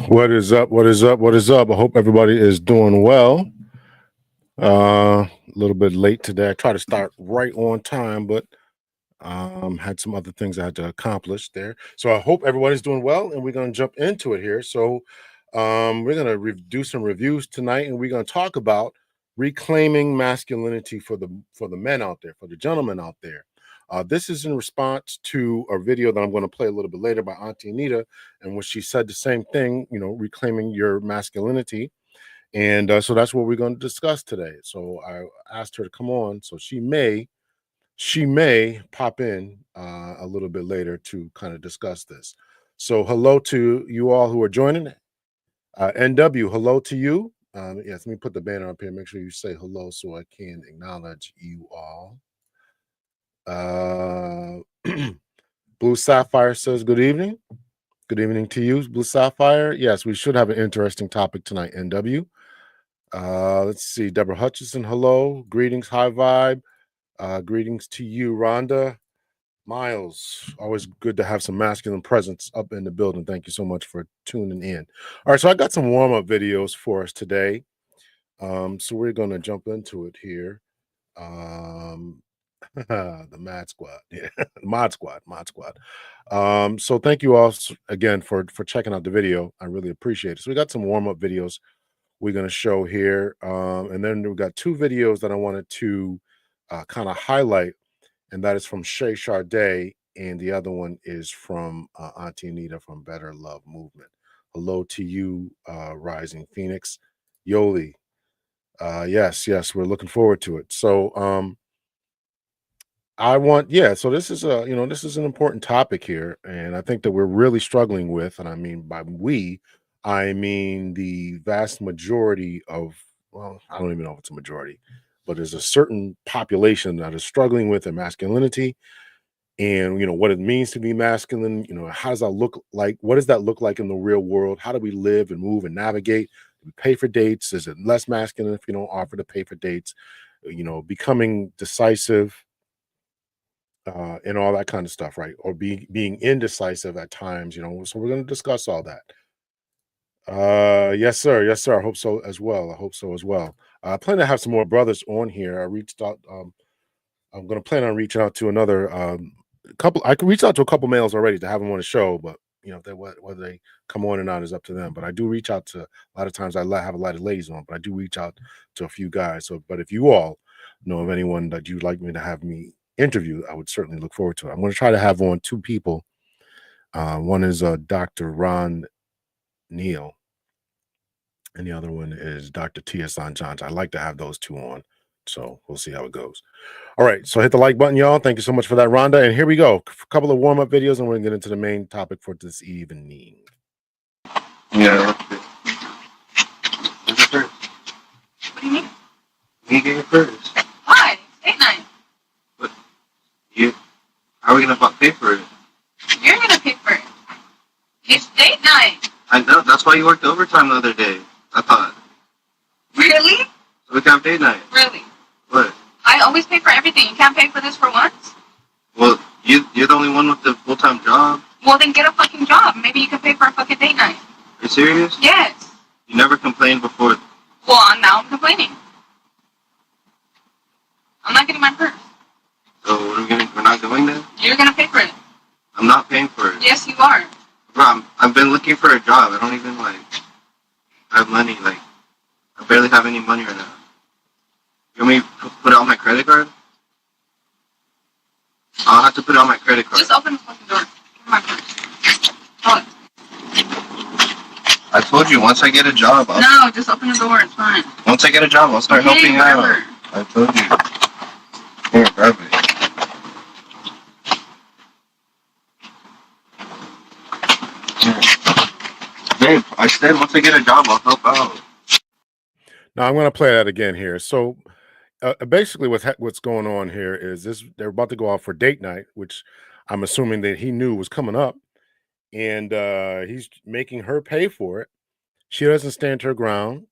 What is up? What is up? What is up? I hope everybody is doing well. A little bit late today. I tried to start right on time, but had some other things I had to accomplish there. So I hope everybody's doing well, and we're going to jump into it here. So we're going to do some reviews tonight, and we're going to talk about reclaiming masculinity for the men out there, for the gentlemen out there. This is in response to a video that I'm going to play a little bit later by Auntie Anita, in which she said the same thing, reclaiming your masculinity. And so that's what we're going to discuss today. So I asked her to come on, so she may pop in a little bit later to kind of discuss this. So hello to you all who are joining. NW, hello to you. Yes, let me put the banner up here. Make sure you say hello so I can acknowledge you all. Blue Sapphire says good evening. Good evening to you, Blue Sapphire. Yes, we should have an interesting topic tonight, NW. Let's see. Deborah Hutchison, hello. Greetings, high vibe. Greetings to you, Rhonda. Miles, always good to have some masculine presence up in the building. Thank you so much for tuning in. All right, so I got some warm-up videos for us today. So we're going to jump into it here. The Mad Squad, yeah, Mod Squad. So thank you all again for checking out the video. I really appreciate it. So we got some warm-up videos we're going to show here, and then we've got two videos that I wanted to kind of highlight, and that is from Shay Sade, and the other one is from Auntie Anita from Better Love Movement. Hello to you, Rising Phoenix. Yoli. Yes, we're looking forward to it. So so this is this is an important topic here, and I think that we're really struggling with, and I mean by we, I mean the vast majority of, well, I don't even know if it's a majority, but there's a certain population that is struggling with their masculinity, and what it means to be masculine. How does that look like? What does that look like in the real world? How do we live and move and navigate? Do we pay for dates? Is it less masculine if you don't offer to pay for dates? Becoming decisive, and all that kind of stuff, right? Or being indecisive at times. So we're going to discuss all that. Yes, sir. Yes, sir. I hope so as well. I plan to have some more brothers on here. I reached out. I'm going to plan on reaching out to another couple. I could reach out to a couple males already to have them on the show, but if whether they come on or not is up to them. But I do reach out to a lot of times. Have a lot of ladies on, but I do reach out to a few guys. So, but if you all know of anyone that you'd like me to have me interview, I would certainly look forward to it. I'm going to try to have on two people. One is Dr. Ron Neal, and the other one is Dr. Tia San Johns. I'd like to have those two on, so we'll see how it goes. All right, so hit the like button, y'all. Thank you so much for that, Rhonda. And here we go. A couple of warm-up videos, and we're going to get into the main topic for this evening. Yeah. What's your first? What do you mean? You get your first. Why? It's date night. But how are we going to pay for it? You're going to pay for it. It's date night. I know. That's why you worked overtime the other day. I thought. Really? So we can have date night. Really? What? I always pay for everything. You can't pay for this for once? Well, you're the only one with the full-time job. Well, then get a fucking job. Maybe you can pay for a fucking date night. Are you serious? Yes. You never complained before. Well, now I'm complaining. I'm not getting my purse. So we're not going there? You're going to pay for it. I'm not paying for it. Yes, you are. Bro, I've been looking for a job. I don't even, have money. I barely have any money right now. You want me to put it on my credit card? I'll have to put it on my credit card. Just open the fucking door. Give me my purse. Oh. I told you, once I get a job, No, just open the door. It's fine. Once I get a job, I'll start helping out. I told you. Here, grab it. Babe, I said once I get a job, I'll help out. Now I'm going to play that again here. So basically what's going on here is they're about to go out for date night, which I'm assuming that he knew was coming up, and he's making her pay for it. She doesn't stand her ground,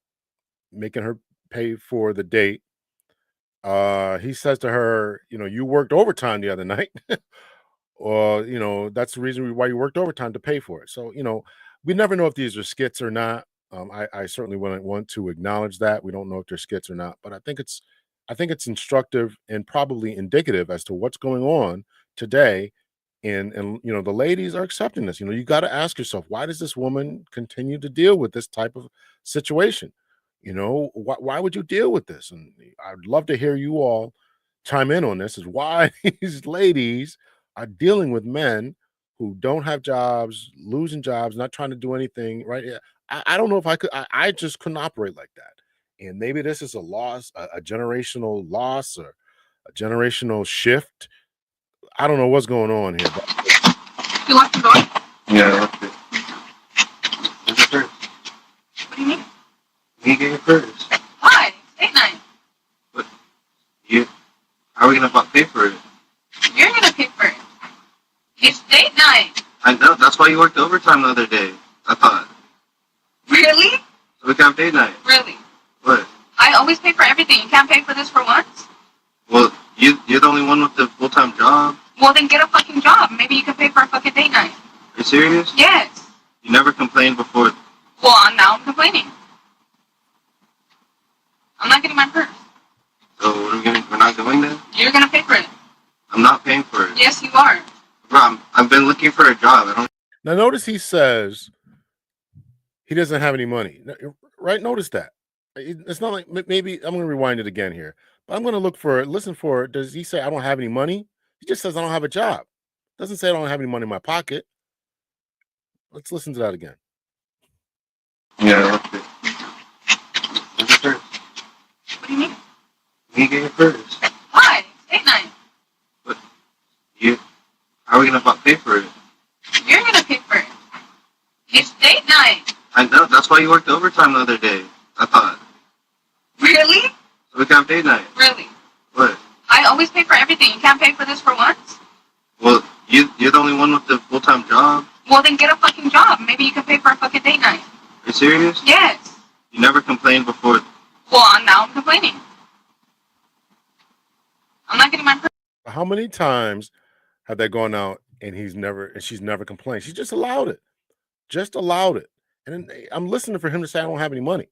making her pay for the date. He says to her, you worked overtime the other night. Or, that's the reason why you worked overtime, to pay for it. So, we never know if these are skits or not. I certainly wouldn't want to acknowledge that. We don't know if they're skits or not, but I think it's instructive and probably indicative as to what's going on today. And you know, the ladies are accepting this. You know, you got to ask yourself, why does this woman continue to deal with this type of situation? You know, why would you deal with this? And I'd love to hear you all chime in on this, is why these ladies are dealing with men who don't have jobs, losing jobs, not trying to do anything, right? Yeah, I don't know if I could, I just couldn't operate like that. And maybe this is a loss, a generational loss or a generational shift. I don't know what's going on here, but You locked the door? Yeah, I left it. Where's your purse? What do you mean? You get your purse. Why? It's date night. But you, how are we gonna pay for it? You're gonna pay for it. It's date night. I know, that's why you worked overtime the other day. I thought. Really? So we can have date night. Really? What? I always pay for everything. You can't pay for this for once? Well, you're the only one with the full-time job. Well, then get a fucking job. Maybe you can pay for a fucking date night. Are you serious? Yes. You never complained before. Well, now I'm complaining. I'm not getting my purse. So what are we gonna? We're not going then? You're gonna pay for it. I'm not paying for it. Yes, you are. Bro, I've been looking for a job. I don't. now notice he says he doesn't have any money. Right? Notice that. It's not like, maybe I'm going to rewind it again here, but I'm going to listen for it. Does he say I don't have any money? He just says I don't have a job. Doesn't say I don't have any money in my pocket. Let's listen to that again. Yeah, I left it. Where's your purse? What do you mean? You get your purse. Why? It's date night. But you, how are we gonna pay for it? You're gonna pay for it. It's date night. I know, that's why you worked overtime the other day. I thought. Really? So we can have date night. Really? What? I always pay for everything. You can't pay for this for once? Well, you're the only one with the full-time job. Well, then get a fucking job. Maybe you can pay for a fucking date night. Are you serious? Yes. You never complained before. Well, now I'm complaining. I'm not getting my purse. How many times have they gone out and she's never complained? She just allowed it. Just allowed it. And then I'm listening for him to say I don't have any money.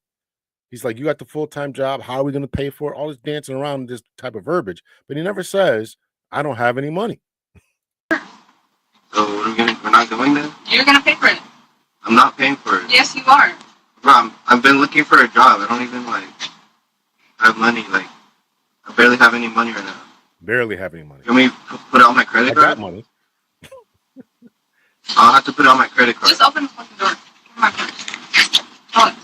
He's like, you got the full-time job. How are we going to pay for it? All this dancing around this type of verbiage. But he never says, I don't have any money. So what are we gonna? We're not going then? You're gonna pay for it. I'm not paying for it. Yes, you are. Bro, I've been looking for a job. I don't even have money. Like, I barely have any money right now. Barely have any money. You want me to put it on my credit I card? got money. I'll have to put it on my credit card. Just open the fucking door. Give me my purse. Oh,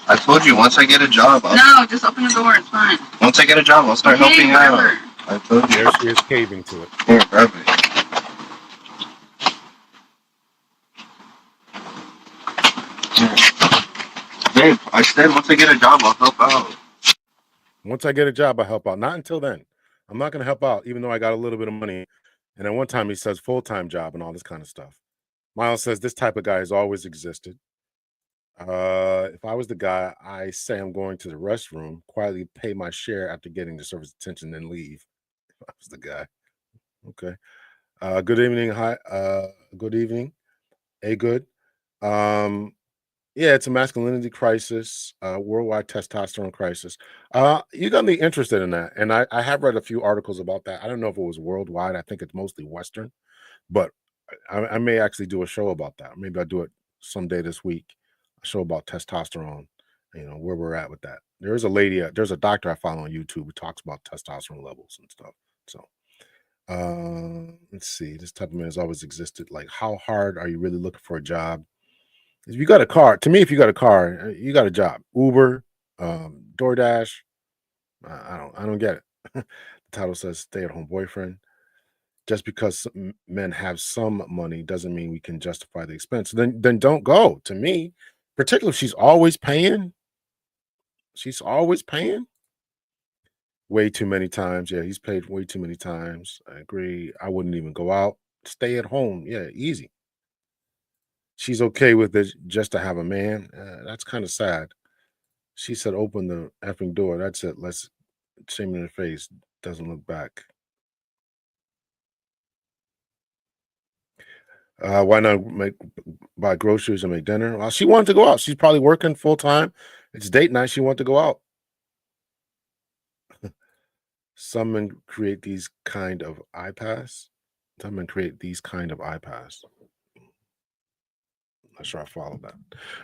I told you, once I get a job, no, just open the door. It's fine. once I get a job, I'll start helping out. whatever. I told you. There she is caving to it. Here, grab it. Babe, I said once I get a job, I'll help out. Once I get a job, I help out. Not until then. I'm not going to help out, even though I got a little bit of money. And then one time he says full-time job and all this kind of stuff. Miles says this type of guy has always existed. If I was the guy, I say I'm going to the restroom, quietly pay my share after getting the service attention, then leave. If I was the guy. Okay. Good evening. Hi. Good evening. Good. Yeah, it's a masculinity crisis, worldwide testosterone crisis. You got me interested in that. And I have read a few articles about that. I don't know if it was worldwide. I think it's mostly Western, but I may actually do a show about that. Maybe I'll do it someday this week. A show about testosterone, where we're at with that. There's a doctor I follow on YouTube who talks about testosterone levels and stuff. So let's see. This type of man has always existed. Like, how hard are you really looking for a job? If you got a car, to me, if you got a car, you got a job. Uber, DoorDash. I don't get it. The title says stay-at-home boyfriend. Just because men have some money doesn't mean we can justify the expense. Then don't go. To me, particularly if she's always paying. She's always paying. Way too many times. Yeah, he's paid way too many times. I agree. I wouldn't even go out. Stay at home. Yeah, easy. She's okay with it just to have a man. That's kind of sad. She said, open the effing door. That's it. Let's shame in her face. Doesn't look back. Why not buy groceries and make dinner? Well, she wanted to go out. She's probably working full time. It's date night. She wanted to go out. Some men create these kind of iPads. Some men create these kind of iPads. Not sure I followed that.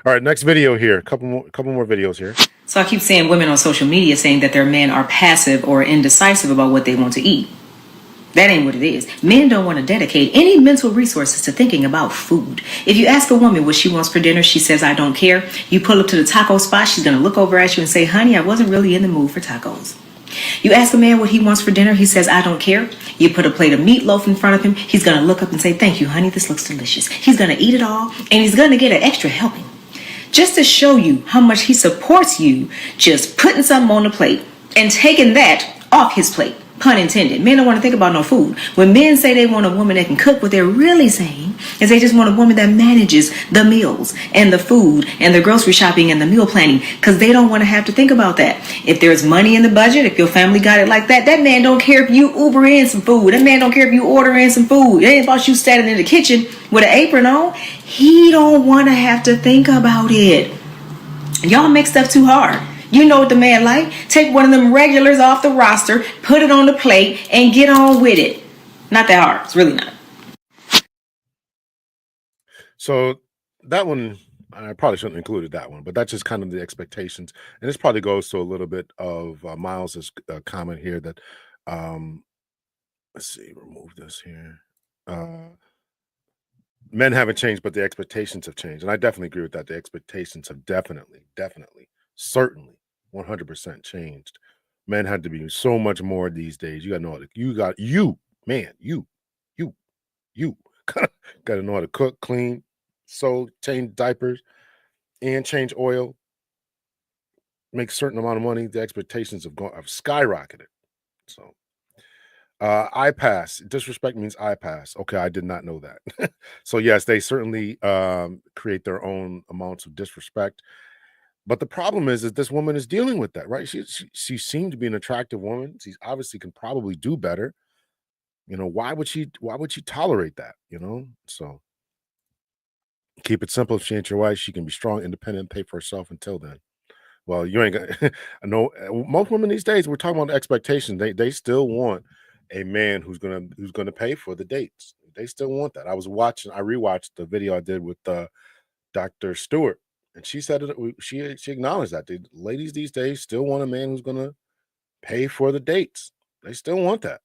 All right, next video here. Couple more videos here. So I keep seeing women on social media saying that their men are passive or indecisive about what they want to eat. That ain't what it is. Men don't want to dedicate any mental resources to thinking about food. If you ask a woman what she wants for dinner, she says, I don't care. You pull up to the taco spot, she's going to look over at you and say, honey, I wasn't really in the mood for tacos. You ask a man what he wants for dinner, he says, I don't care. You put a plate of meatloaf in front of him, he's going to look up and say, thank you, honey, this looks delicious. He's going to eat it all, and he's going to get an extra helping. Just to show you how much he supports you, just putting something on the plate and taking that off his plate. Pun intended. Men don't want to think about no food. When men say they want a woman that can cook, what they're really saying is they just want a woman that manages the meals and the food and the grocery shopping and the meal planning, because they don't want to have to think about that. If there's money in the budget, if your family got it like that, that man don't care if you Uber in some food. That man don't care if you order in some food. It ain't about you standing in the kitchen with an apron on. He don't want to have to think about it. Y'all make stuff too hard. You know what the man like. Take one of them regulars off the roster, put it on the plate, and get on with it. Not that hard. It's really not. So that one, I probably shouldn't have included that one, but that's just kind of the expectations. And this probably goes to a little bit of Miles's comment here that, let's see, remove this here. Men haven't changed, but the expectations have changed. And I definitely agree with that. The expectations have definitely, certainly 100% changed. Men had to be so much more these days. You got to know, you got to know how to cook, clean, sew, change diapers, and change oil, make a certain amount of money. The expectations have skyrocketed. So I pass. Disrespect means I pass. Okay, I did not know that. So yes, they certainly create their own amounts of disrespect. But the problem is that this woman is dealing with that, right? She seemed to be an attractive woman. She obviously can probably do better. You know, why would she tolerate that? You know, so keep it simple. If she ain't your wife, she can be strong, independent, pay for herself until then. Well, you ain't gonna I know most women these days, we're talking about expectations. They still want a man who's gonna pay for the dates. They still want that. I rewatched the video I did with Dr. Stewart, and she said it. She acknowledged that the ladies these days still want a man who's gonna pay for the dates. They still want that.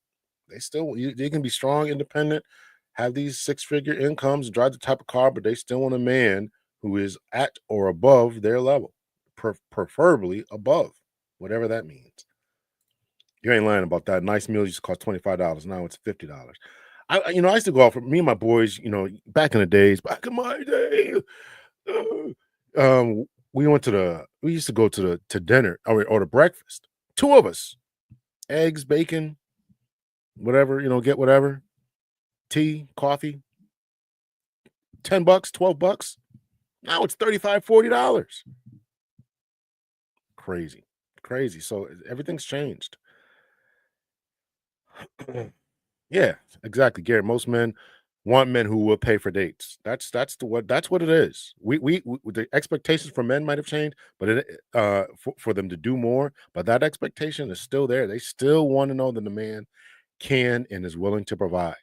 They can be strong, independent, have these six-figure incomes, drive the type of car, but they still want a man who is at or above their level, preferably above, whatever that means. You ain't lying about that. Nice meal used to cost $25. Now it's $50. I used to go out for me and my boys, back in my day. We used to go to dinner or to breakfast. Two of us, eggs, bacon, whatever, get whatever, tea, coffee, $10, $12. Now it's $35, $40. Crazy. So everything's changed. Yeah, exactly, Garrett. Most men want men who will pay for dates. That's what it is. We the expectations for men might have changed, but for them to do more, but that expectation is still there. They still want to know that the man can and is willing to provide.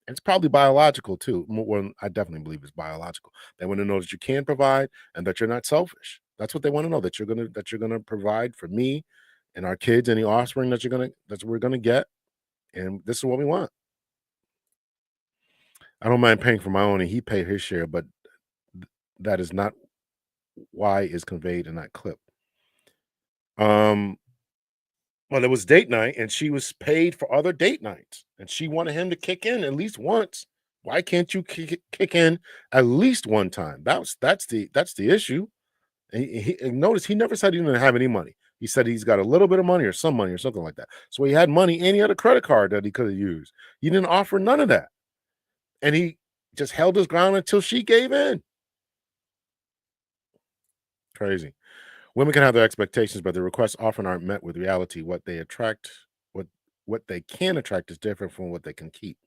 And it's probably biological too. Well, I definitely believe it's biological. They want to know that you can provide and that you're not selfish. That's what they want to know, that you're gonna provide for me and our kids and the offspring that we're gonna get. And this is what we want. I don't mind paying for my own, and he paid his share, but that is not why is conveyed in that clip. Well, it was date night, and she was paid for other date nights, and she wanted him to kick in at least once. Why can't you kick in at least one time? That's the issue. And notice he never said he didn't have any money. He said he's got a little bit of money or some money or something like that. So he had money and he had a credit card that he could have used. He didn't offer none of that. And he just held his ground until she gave in. Crazy. Women can have their expectations, but the requests often aren't met with reality. What they can attract is different from what they can keep.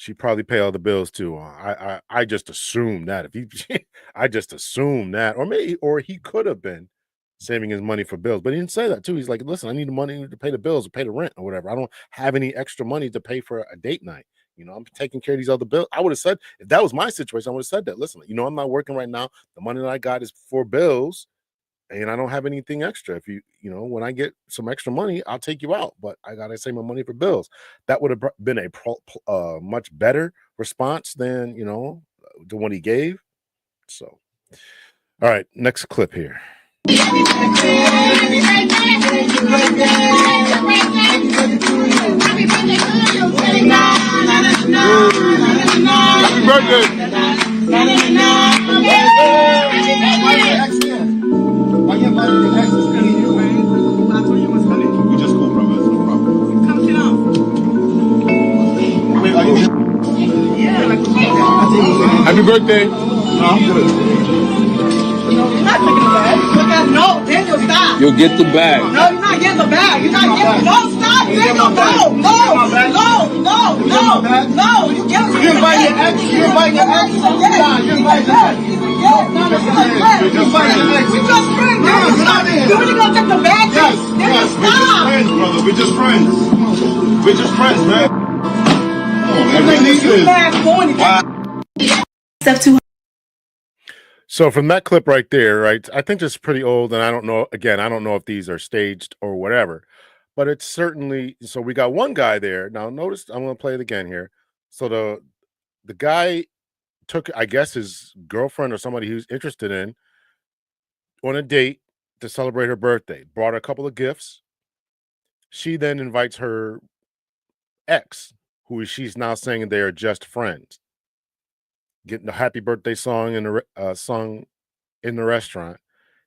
She probably pay all the bills too. I just assume that if he, I just assume that, or he could have been saving his money for bills, but he didn't say that too. He's like, listen, I need the money to pay the bills or pay the rent or whatever. I don't have any extra money to pay for a date night. I'm taking care of these other bills. I would have said, if that was my situation, I would have said that. Listen, I'm not working right now. The money that I got is for bills, and I don't have anything extra. If when I get some extra money, I'll take you out, but I gotta save my money for bills. That would have been a much better response than the one he gave. So, all right, next clip here. Happy birthday! Why you invited the ex? It's really you, man. I told you it was funny. We just cool, brother. It's no problem. Come sit down. Wait, are you? Yeah, like Happy birthday! No, I'm good. No, you're not taking the bag. Look at no, Daniel, stop. You'll get the bag. No, you're not getting the bag. You're not getting. No, stop, Daniel. No. You get it. You invite your ex. You invite your ex. Yeah, you invite your ex. We just friends. We just friends. You really gonna take the bag? Yes. We're just friends, brother. We're just friends. We're just friends, man. Step 2. So from that clip right there, right, I think it's pretty old, and I don't know if these are staged or whatever, but it's certainly, so we got one guy there. Now notice, I'm going to play it again here. So the guy took, I guess, his girlfriend or somebody he's interested in on a date to celebrate her birthday, brought her a couple of gifts. She then invites her ex, who she's now saying they are just friends, getting the happy birthday song in the restaurant.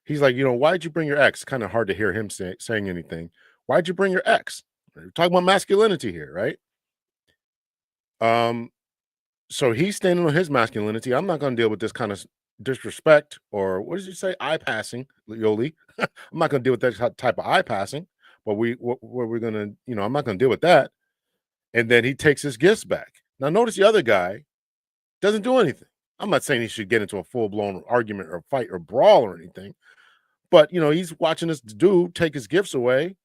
He's like, why'd you bring your ex? Kind of hard to hear him saying anything. Why'd you bring your ex? We're talking about masculinity here, right? So he's standing on his masculinity. I'm not going to deal with this kind of disrespect, or what did you say? Eye passing, Yoli. I'm not going to deal with that type of eye passing, but we're going to, I'm not going to deal with that. And then he takes his gifts back. Now notice the other guy doesn't do anything. I'm not saying he should get into a full-blown argument or fight or brawl or anything, but he's watching this dude take his gifts away,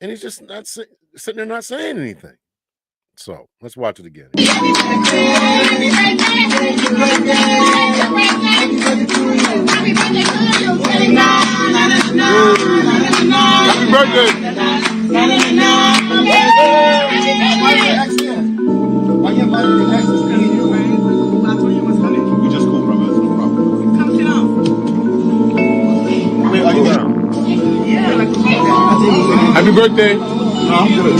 and he's just not sitting there not saying anything. So let's watch it again. Happy birthday! Why you invited the ex? It's really you, man. I told you it was funny. We just cool, brother. It's no problem. Come sit down. Wait, are you? Yeah, like Happy birthday! No, I'm good.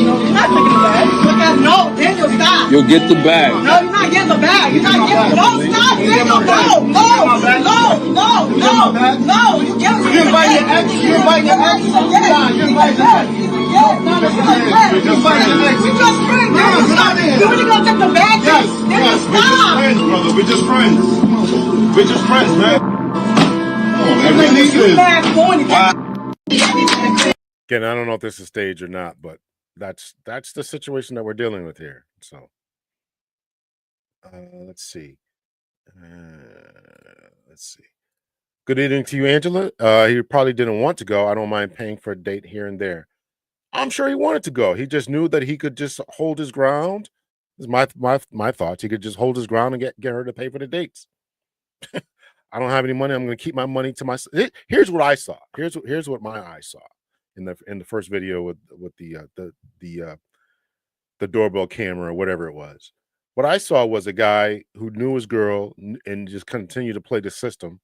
No, you're not taking the bag. Look at no, Daniel, stop. You'll get the bag. No, you're not getting the bag. You're not getting. No, stop, Daniel. No. You get it. You invite your ex. You invite your ex. Yeah, you invite your ex. We just friends. We just friends. You really gonna take the bag? Yes. We're just friends, brother. We're just friends. We're just friends, man. Again, I don't know if this is staged or not, but that's the situation that we're dealing with here. So let's see. Good evening to you, Angela. He probably didn't want to go. I don't mind paying for a date here and there. I'm sure he wanted to go. He just knew that he could just hold his ground. This is my thoughts. He could just hold his ground and get her to pay for the dates. I don't have any money. I'm going to keep my money to myself. Here's what I saw. Here's what my eyes saw in the first video with the doorbell camera or whatever it was. What I saw was a guy who knew his girl and just continued to play the system,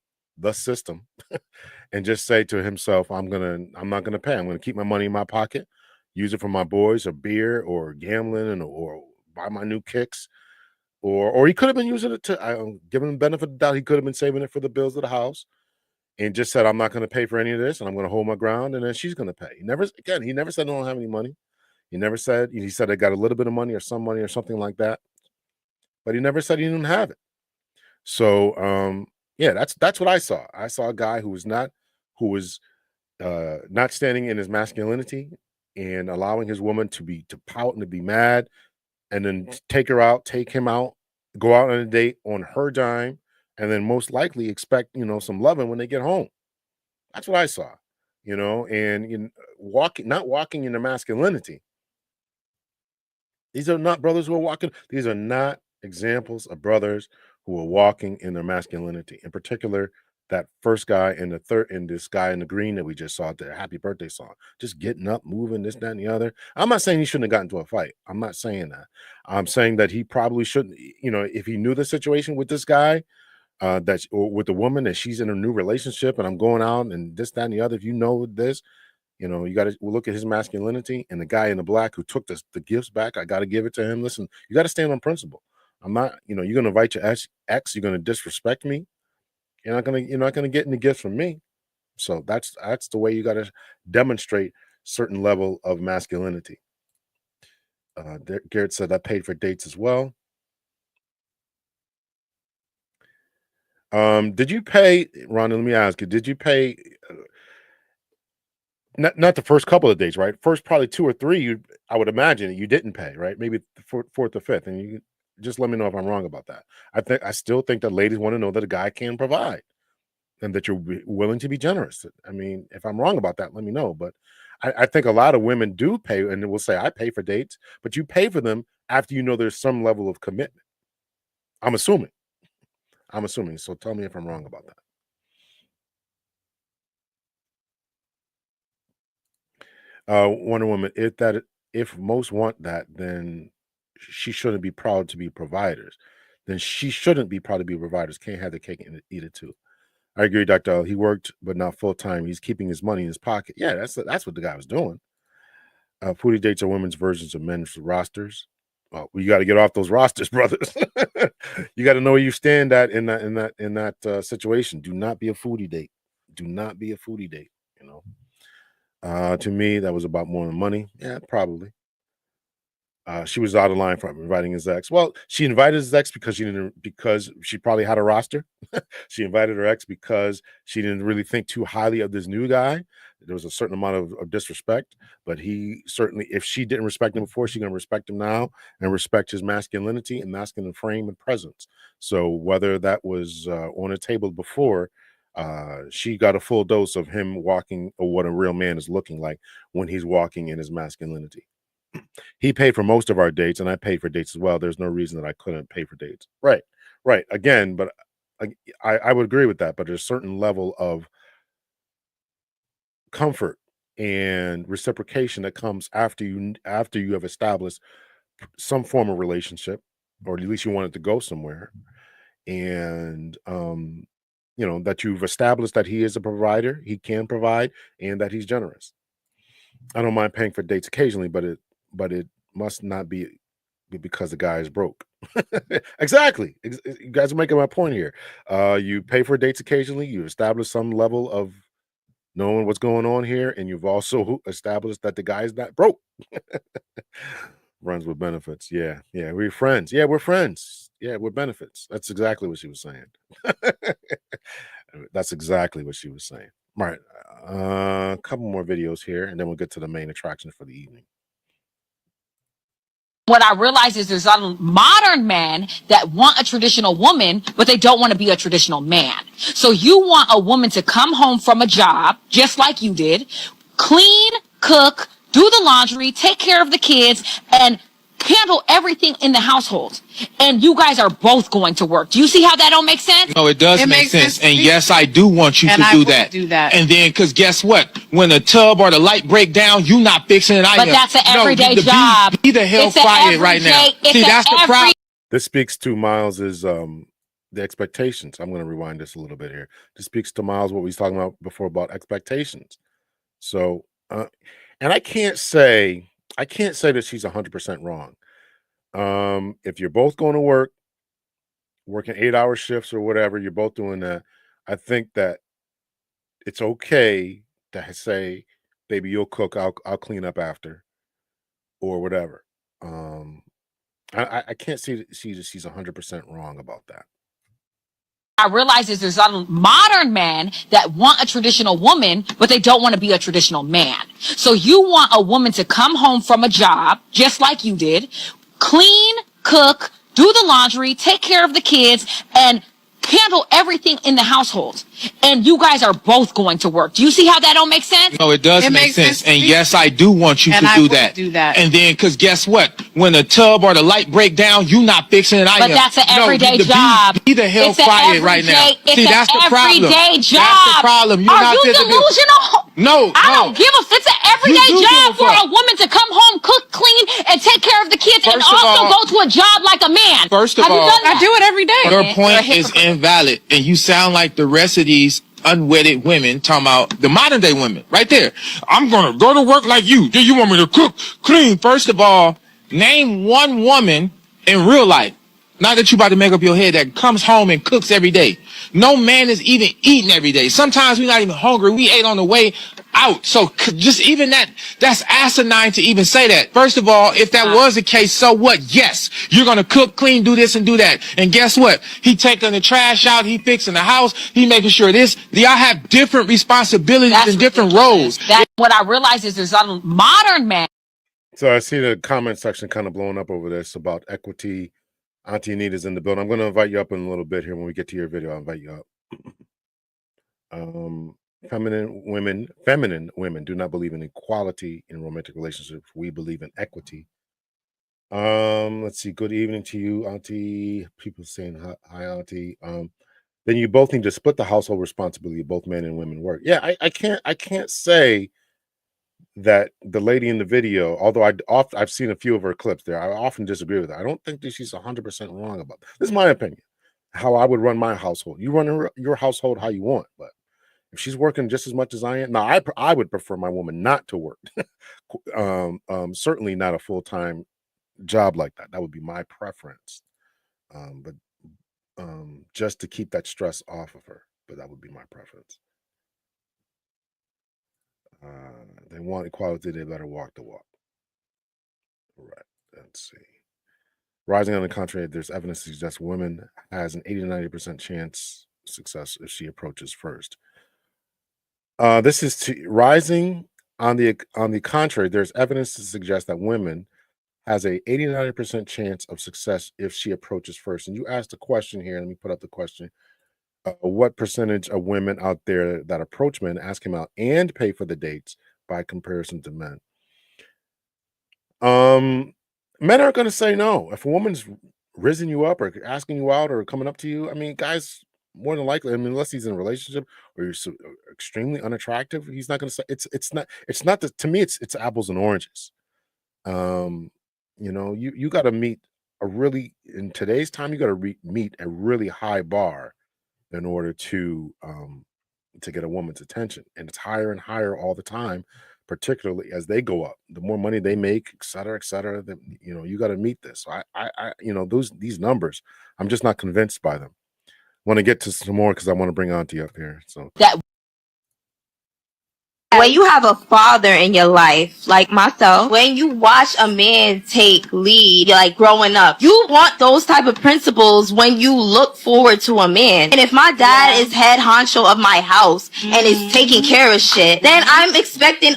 and just say to himself, I'm not gonna pay. I'm gonna keep my money in my pocket, use it for my boys or beer or gambling or buy my new kicks. Or he could have been using it to give him the benefit of the doubt. He could have been saving it for the bills of the house and just said, I'm not going to pay for any of this and I'm going to hold my ground, and then she's going to pay. He never said I don't have any money. He said I got a little bit of money or some money or something like that, but he never said he didn't have it. So yeah, that's what I saw. I saw a guy who was not standing in his masculinity and allowing his woman to pout and to be mad and then take him out, go out on a date on her dime, and then most likely expect, some loving when they get home. That's what I saw, and not walking in their masculinity. These are not brothers who are walking. These are not examples of brothers who are walking in their masculinity. In particular, that first guy and this guy in the green that we just saw at the happy birthday song, just getting up, moving, this, that, and the other. I'm not saying he shouldn't have gotten into a fight. I'm not saying that. I'm saying that he probably shouldn't, if he knew the situation with this guy, or with the woman, that she's in a new relationship and I'm going out and this, that, and the other. If you know this, you got to look at his masculinity, and the guy in the black who took the gifts back. I got to give it to him. Listen, you got to stand on principle. I'm not, you're going to invite your ex, you're going to disrespect me. You're not going to get any gifts from me. So that's the way you got to demonstrate certain level of masculinity. Garrett said I paid for dates as well. Did you pay, Ron? Let me ask you, did you pay? Not the first couple of days, right? First, probably 2 or 3. I would imagine you didn't pay, right? Maybe the fourth or fifth, and you just let me know if I'm wrong about that. I still think that ladies want to know that a guy can provide, and that you're willing to be generous. I mean, if I'm wrong about that, let me know. But I think a lot of women do pay, and will say, "I pay for dates," but you pay for them after there's some level of commitment. I'm assuming. So tell me if I'm wrong about that. Wonder Woman, if most want that, then she shouldn't be proud to be providers. Then she shouldn't be proud to be providers. Can't have the cake and eat it too. I agree, Dr. L. He worked, but not full time. He's keeping his money in his pocket. Yeah, that's what the guy was doing. Foodie dates are women's versions of men's rosters. Well, you got to get off those rosters, brothers. You got to know where you stand at in that situation. Do not be a foodie date. Do not be a foodie date. To me, that was about more than money. Yeah, probably. She was out of line from inviting his ex. Well, she invited his ex because she probably had a roster. She invited her ex because she didn't really think too highly of this new guy. There was a certain amount of disrespect, but he certainly, if she didn't respect him before, she's going to respect him now and respect his masculinity and masculine frame and presence. So whether that was on a table before, she got a full dose of him walking, or what a real man is looking like when he's walking in his masculinity. He paid for most of our dates, and I paid for dates as well. There's no reason that I couldn't pay for dates. Right. Again, but I would agree with that. But there's a certain level of comfort and reciprocation that comes after you have established some form of relationship, or at least you want it to go somewhere, and that you've established that he is a provider, he can provide, and that he's generous. I don't mind paying for dates occasionally, but it must not be because the guy is broke. Exactly. You guys are making my point here. You pay for dates occasionally, you establish some level of knowing what's going on here, and you've also established that the guy is not broke. Runs with benefits. Yeah, we're friends. Yeah, we're friends. Yeah, with benefits. That's exactly what she was saying. That's exactly what she was saying. All right, a couple more videos here, and then we'll get to the main attraction for the evening. What I realize is there's a modern men that want a traditional woman, but they don't want to be a traditional man. So you want a woman to come home from a job, just like you did, clean, cook, do the laundry, take care of the kids, and handle everything in the household. And you guys are both going to work. Do you see how that don't make sense? No, it does make sense. And yes, I do want you to do that. And then, because guess what? When the tub or the light break down, you not fixing it. But that's an everyday job. Be the hell quiet right now. See, that's the problem. This speaks to Miles's the expectations. I'm going to rewind this a little bit here. This speaks to Miles, what we was talking about before about expectations. So, and I can't say that she's 100% wrong. If you're both going to work, working 8-hour shifts or whatever, you're both doing that, I think that it's okay to say, baby, you'll cook, I'll clean up after, or whatever. I can't see that she's 100% wrong about that. I realize is there's a modern men that want a traditional woman, but they don't want to be a traditional man. So you want a woman to come home from a job, just like you did, clean, cook, do the laundry, take care of the kids, and handle everything in the household. And you guys are both going to work. Do you see how that don't make sense? No, it does make sense. And yes, I do want you to do that. And then, because guess what? When the tub or the light break down, you not fixing it. But that's an everyday job. Be the hell quiet right now. See, that's the problem. Everyday job. That's the problem. You're Are not you delusional? No, I don't give a. It's an everyday You do job give a for fuck. a woman to come home, cook, clean, and take care of the kids, and First of also all- go to a job like a man. First of Have you all- done that? I do it every day. Your You're a point is hypocrite. invalid, and you sound like the rest of these unwedded women talking about the modern day women right there. I'm gonna go to work like you. Do you want me to cook, clean? First of all, name one woman in real life, not that you about to make up your head, that comes home and cooks every day. No man is even eating every day. Sometimes we're not even hungry. We ate on the way out. So just even that's asinine to even say that. First of all, if that was the case, so what? Yes, you're going to cook, clean, do this and do that. And guess what? He taking the trash out. He fixing the house. He making sure this. Y'all have different responsibilities and different roles. That's what I realize is there's a modern man. So I see the comment section kind of blowing up over this about equity. Auntie Anita's in the building. I'm going to invite you up in a little bit here. When we get to your video, I'll invite you up. Feminine women do not believe in equality in romantic relationships. We believe in equity. Let's see. Good evening to you, Auntie. People saying hi, Auntie. Then you both need to split the household responsibility. Both men and women work. Yeah, I can't say that the lady in the video, although I've seen a few of her clips there, I often disagree with her. I don't think that she's 100% wrong about this. Is my opinion. How I would run my household. You run your household how you want, but if she's working just as much as I am, now I would prefer my woman not to work. Certainly not a full-time job like that. That would be my preference. But just to keep that stress off of her. But that would be my preference. They want equality, they better walk the walk. Right. Let's see. Rising on the contrary, there's evidence to suggest women has an 80 to 90% chance success if she approaches first. This is rising on the contrary. There's evidence to suggest that women has a 80 to 90% chance of success if she approaches first. And you asked a question here. Let me put up the question. What percentage of women out there that approach men, ask him out, and pay for the dates by comparison to men? Men aren't going to say no. If a woman's risen you up or asking you out or coming up to you, I mean, guys, more than likely, I mean, unless he's in a relationship or you're so extremely unattractive, he's not going to say it's not that. To me, it's apples and oranges. You got to meet in today's time, you got to meet a really high bar in order to get a woman's attention, and it's higher and higher all the time, particularly as they go up. The more money they make, et cetera, you got to meet this. So I these numbers, I'm just not convinced by them. Want to get to some more because I want to bring Auntie up here. So That when you have a father in your life, like myself, when you watch a man take lead, like growing up, you want those type of principles when you look forward to a man. And if my dad is head honcho of my house and is taking care of shit, then I'm expecting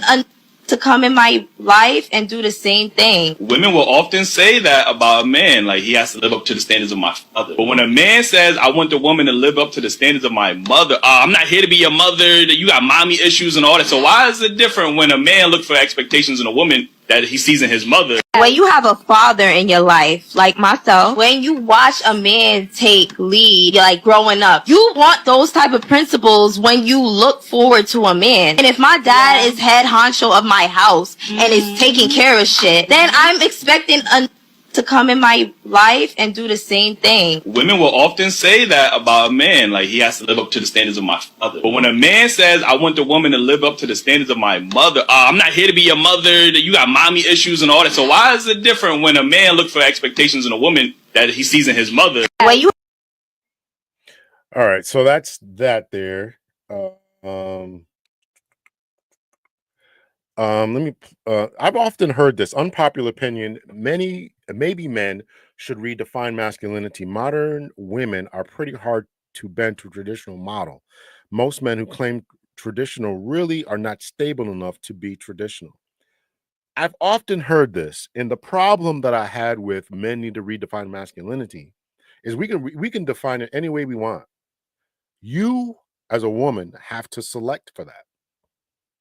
to come in my life and do the same thing. Women will often say that about a man, like he has to live up to the standards of my father. But when a man says, I want the woman to live up to the standards of my mother, I'm not here to be your mother, that you got mommy issues and all that. So why is it different when a man looks for expectations in a woman that he sees in his mother? When you have a father in your life, like myself, when you watch a man take lead, like growing up, you want those type of principles when you look forward to a man. And if my dad is head honcho of my house and is taking care of shit, then I'm expecting to come in my life and do the same thing. Women will often say that about a man, like he has to live up to the standards of my father. But when a man says, I want the woman to live up to the standards of my mother, I'm not here to be your mother, that you got mommy issues and all that. So why is it different when a man looks for expectations in a woman that he sees in his mother? When you all right, so that's that there. I've often heard this unpopular opinion. Maybe men should redefine masculinity. Modern women are pretty hard to bend to traditional model. Most men who claim traditional really are not stable enough to be traditional. I've often heard this, and the problem that I had with men need to redefine masculinity is we can define it any way we want. You as a woman have to select for that.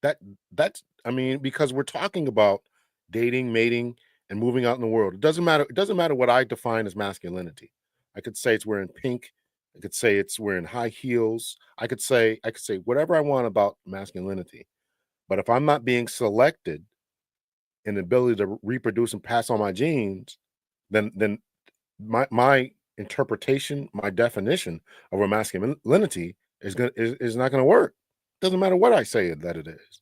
That that's I mean, because we're talking about dating, mating, and moving out in the world. It doesn't matter what I define as masculinity. I could say it's wearing pink. I could say it's wearing high heels. I could say whatever I want about masculinity. But if I'm not being selected in the ability to reproduce and pass on my genes, then my interpretation, my definition of a masculinity is not gonna work. Doesn't matter what I say that it is.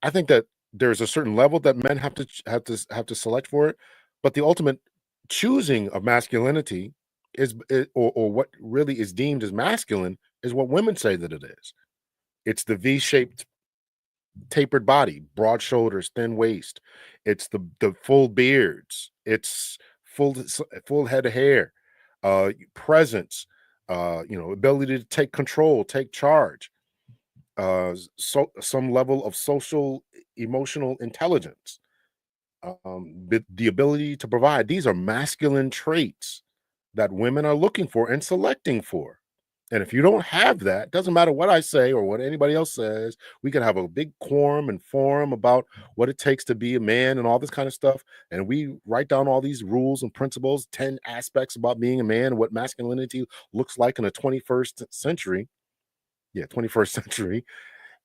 I think that there's a certain level that men have to select for it, but the ultimate choosing of masculinity or what really is deemed as masculine is what women say that it is. It's the V-shaped tapered body, broad shoulders, thin waist. It's the full beards. It's full head of hair, presence, ability to take control, take charge, so some level of social emotional intelligence, the ability to provide. These are masculine traits that women are looking for and selecting for. And if you don't have that, doesn't matter what I say or what anybody else says, we can have a big quorum and forum about what it takes to be a man and all this kind of stuff. And we write down all these rules and principles, 10 aspects about being a man, what masculinity looks like in the 21st century. Yeah, 21st century.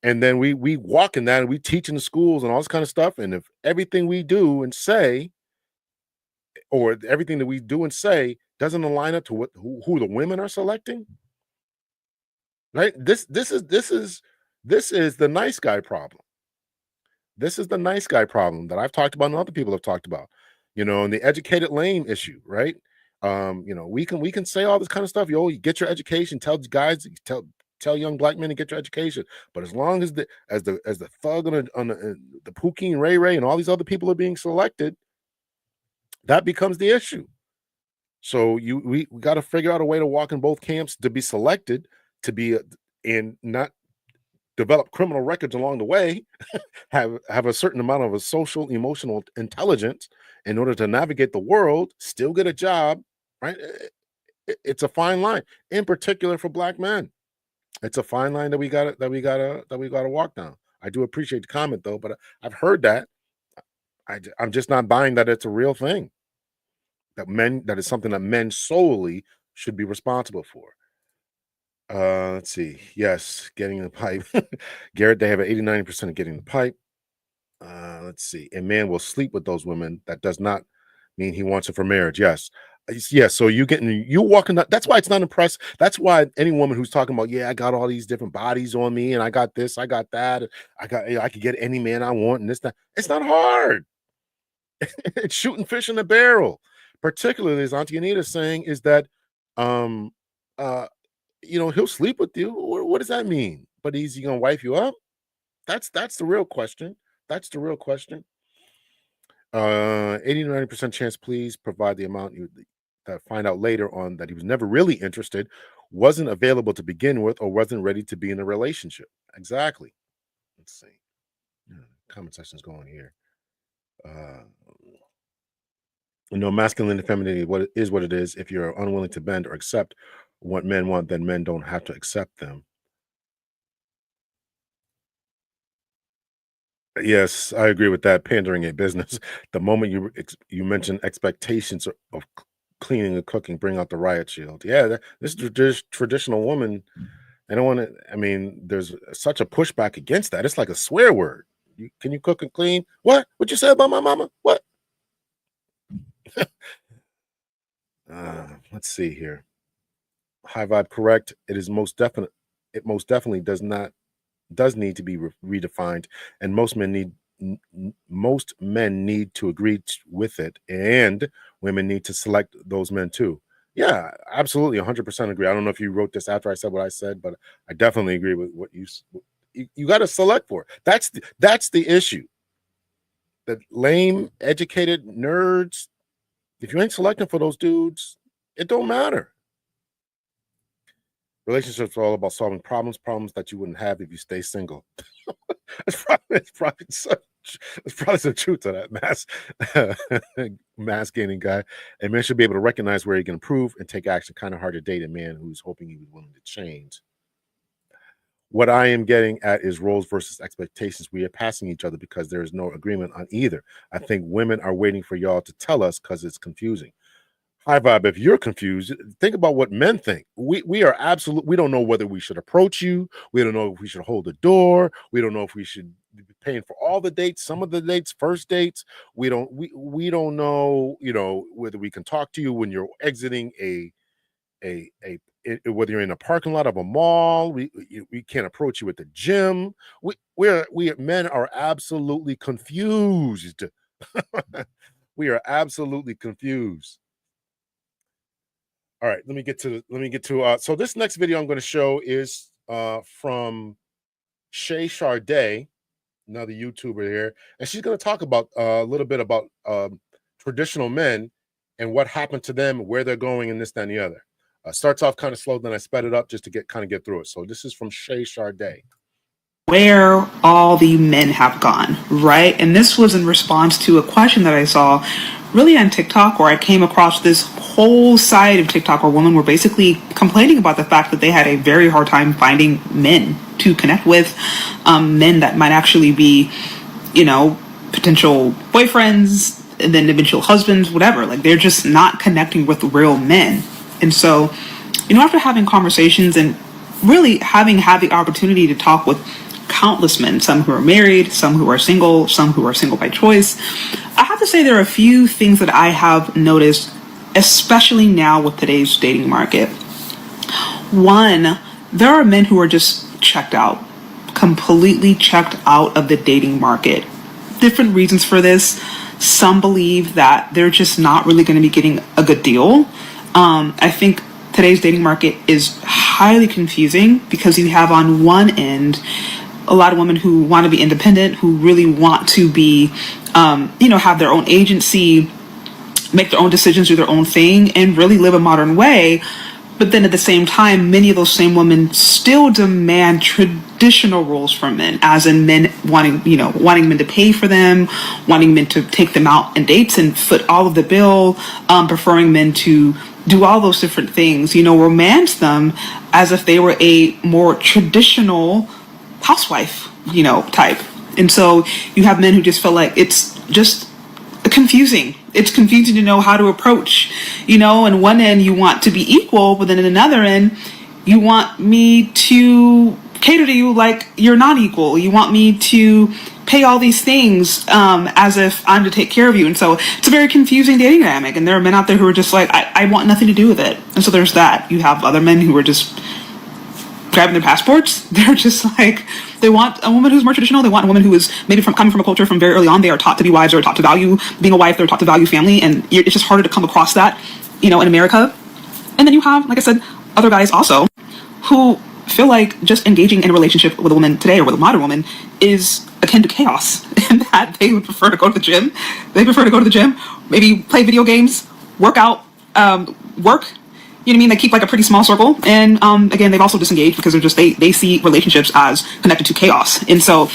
And then we walk in that and we teach in the schools and all this kind of stuff. And if everything we do and say, or everything that we do and say doesn't align up to who the women are selecting, right? This is the nice guy problem. This is the nice guy problem that I've talked about and other people have talked about, and the educated lame issue, right? We can say all this kind of stuff. You get your education, tell guys, tell young black men to get your education. But as long as the thug on the Pookie and Ray Ray and all these other people are being selected, that becomes the issue. So we got to figure out a way to walk in both camps, to be selected, to be and not develop criminal records along the way, have a certain amount of a social emotional intelligence in order to navigate the world, still get a job, right? It's a fine line, in particular for black men. It's a fine line that we gotta walk down. I do appreciate the comment though, but I've heard that. I'm just not buying that it's a real thing. That is something that men solely should be responsible for. Let's see. Yes, getting the pipe. Garrett, they have an 80-90% of getting the pipe. Let's see. A man will sleep with those women. That does not mean he wants it for marriage. Yes. Yes. So you walking up. That's why it's not impressive. That's why any woman who's talking about, yeah, I got all these different bodies on me, and I got this, I got that, I could get any man I want, and this, that. It's not hard. It's shooting fish in a barrel. Particularly, as Auntie Anita is saying, is that um uh he'll sleep with you. What does that mean? But is he gonna wife you up? That's the real question. That's the real question. 80 to 90% chance, please provide the amount you that find out later on that he was never really interested, wasn't available to begin with, or wasn't ready to be in a relationship. Exactly. Let's see. Yeah, comment section's going here. Masculine and femininity what it is. If you're unwilling to bend or accept what men want, then men don't have to accept them. Yes, I agree with that. Pandering a business. The moment you mention expectations of cleaning and cooking, bring out the riot shield. Yeah, this traditional woman. I don't want to. I mean, there's such a pushback against that. It's like a swear word. Can you cook and clean? What? What you say about my mama? What? Let's see here. High vibe, correct. It is most definite. It most definitely does need to be redefined, and most men need to agree with it, and women need to select those men too. Yeah, absolutely, 100% agree. I don't know if you wrote this after I said what I said, but I definitely agree with what you got to select for. That's the issue. The lame, educated nerds. If you ain't selecting for those dudes, it don't matter. Relationships are all about solving problems that you wouldn't have if you stay single. It's probably so. there's probably some truth to that mass gaining guy. A man should be able to recognize where he can improve and take action. Kind of hard to date a man who's hoping he was willing to change. What I am getting at is roles versus expectations. We are passing each other because there is no agreement on either. I think women are waiting for y'all to tell us because it's confusing. High Vibe, if you're confused, think about what men think. We are absolute. We don't know whether we should approach you. We don't know if we should hold the door. We don't know if we should be paying for all the dates, some of the dates, first dates. We don't know, whether we can talk to you when you're exiting whether you're in a parking lot of a mall. We can't approach you at the gym. We men are absolutely confused. We are absolutely confused. All right, let me get to so this next video I'm going to show is from Shay Sharday, another YouTuber here, and she's going to talk about a little bit about traditional men and what happened to them, where they're going, and this, that, and the other. Starts off kind of slow, then I sped it up just to get through it. So this is from Shay Sharday. Where all the men have gone, right? And this was in response to a question that I saw really on TikTok, where I came across this whole side of TikTok where women were basically complaining about the fact that they had a very hard time finding men to connect with, men that might actually be, potential boyfriends and then eventual husbands, whatever. Like, they're just not connecting with real men. And so, after having conversations and really having had the opportunity to talk with countless men, some who are married, some who are single by choice, I have to say there are a few things that I have noticed, especially now with today's dating market. One, there are men who are just checked out, completely checked out of the dating market. Different reasons for this. Some believe that they're just not really going to be getting a good deal. I think today's dating market is highly confusing because you have on one end a lot of women who want to be independent, who really want to be, have their own agency, make their own decisions, do their own thing, and really live a modern way. But then at the same time, many of those same women still demand traditional roles from men, as in men wanting men to pay for them, wanting men to take them out on dates and foot all of the bill, preferring men to do all those different things, romance them as if they were a more traditional housewife, type. And so you have men who just feel like it's just confusing. It's confusing to know how to approach, and one end you want to be equal, but then in another end, you want me to cater to you like you're not equal. You want me to pay all these things as if I'm to take care of you. And so it's a very confusing dating dynamic. And there are men out there who are just like, I want nothing to do with it. And so there's that. You have other men who are just grabbing their passports. They're just like, they want a woman who's more traditional. They want a woman who is maybe coming from a culture from very early on. They are taught to be wives, or taught to value being a wife. They're taught to value family. And it's just harder to come across that, in America. And then you have, like I said, other guys also who feel like just engaging in a relationship with a woman today, or with a modern woman, is akin to chaos, and that they would prefer to go to the gym. They prefer to go to the gym, maybe play video games, work out, work. You know what I mean? They keep like a pretty small circle. And again, they've also disengaged because they see relationships as connected to chaos. And so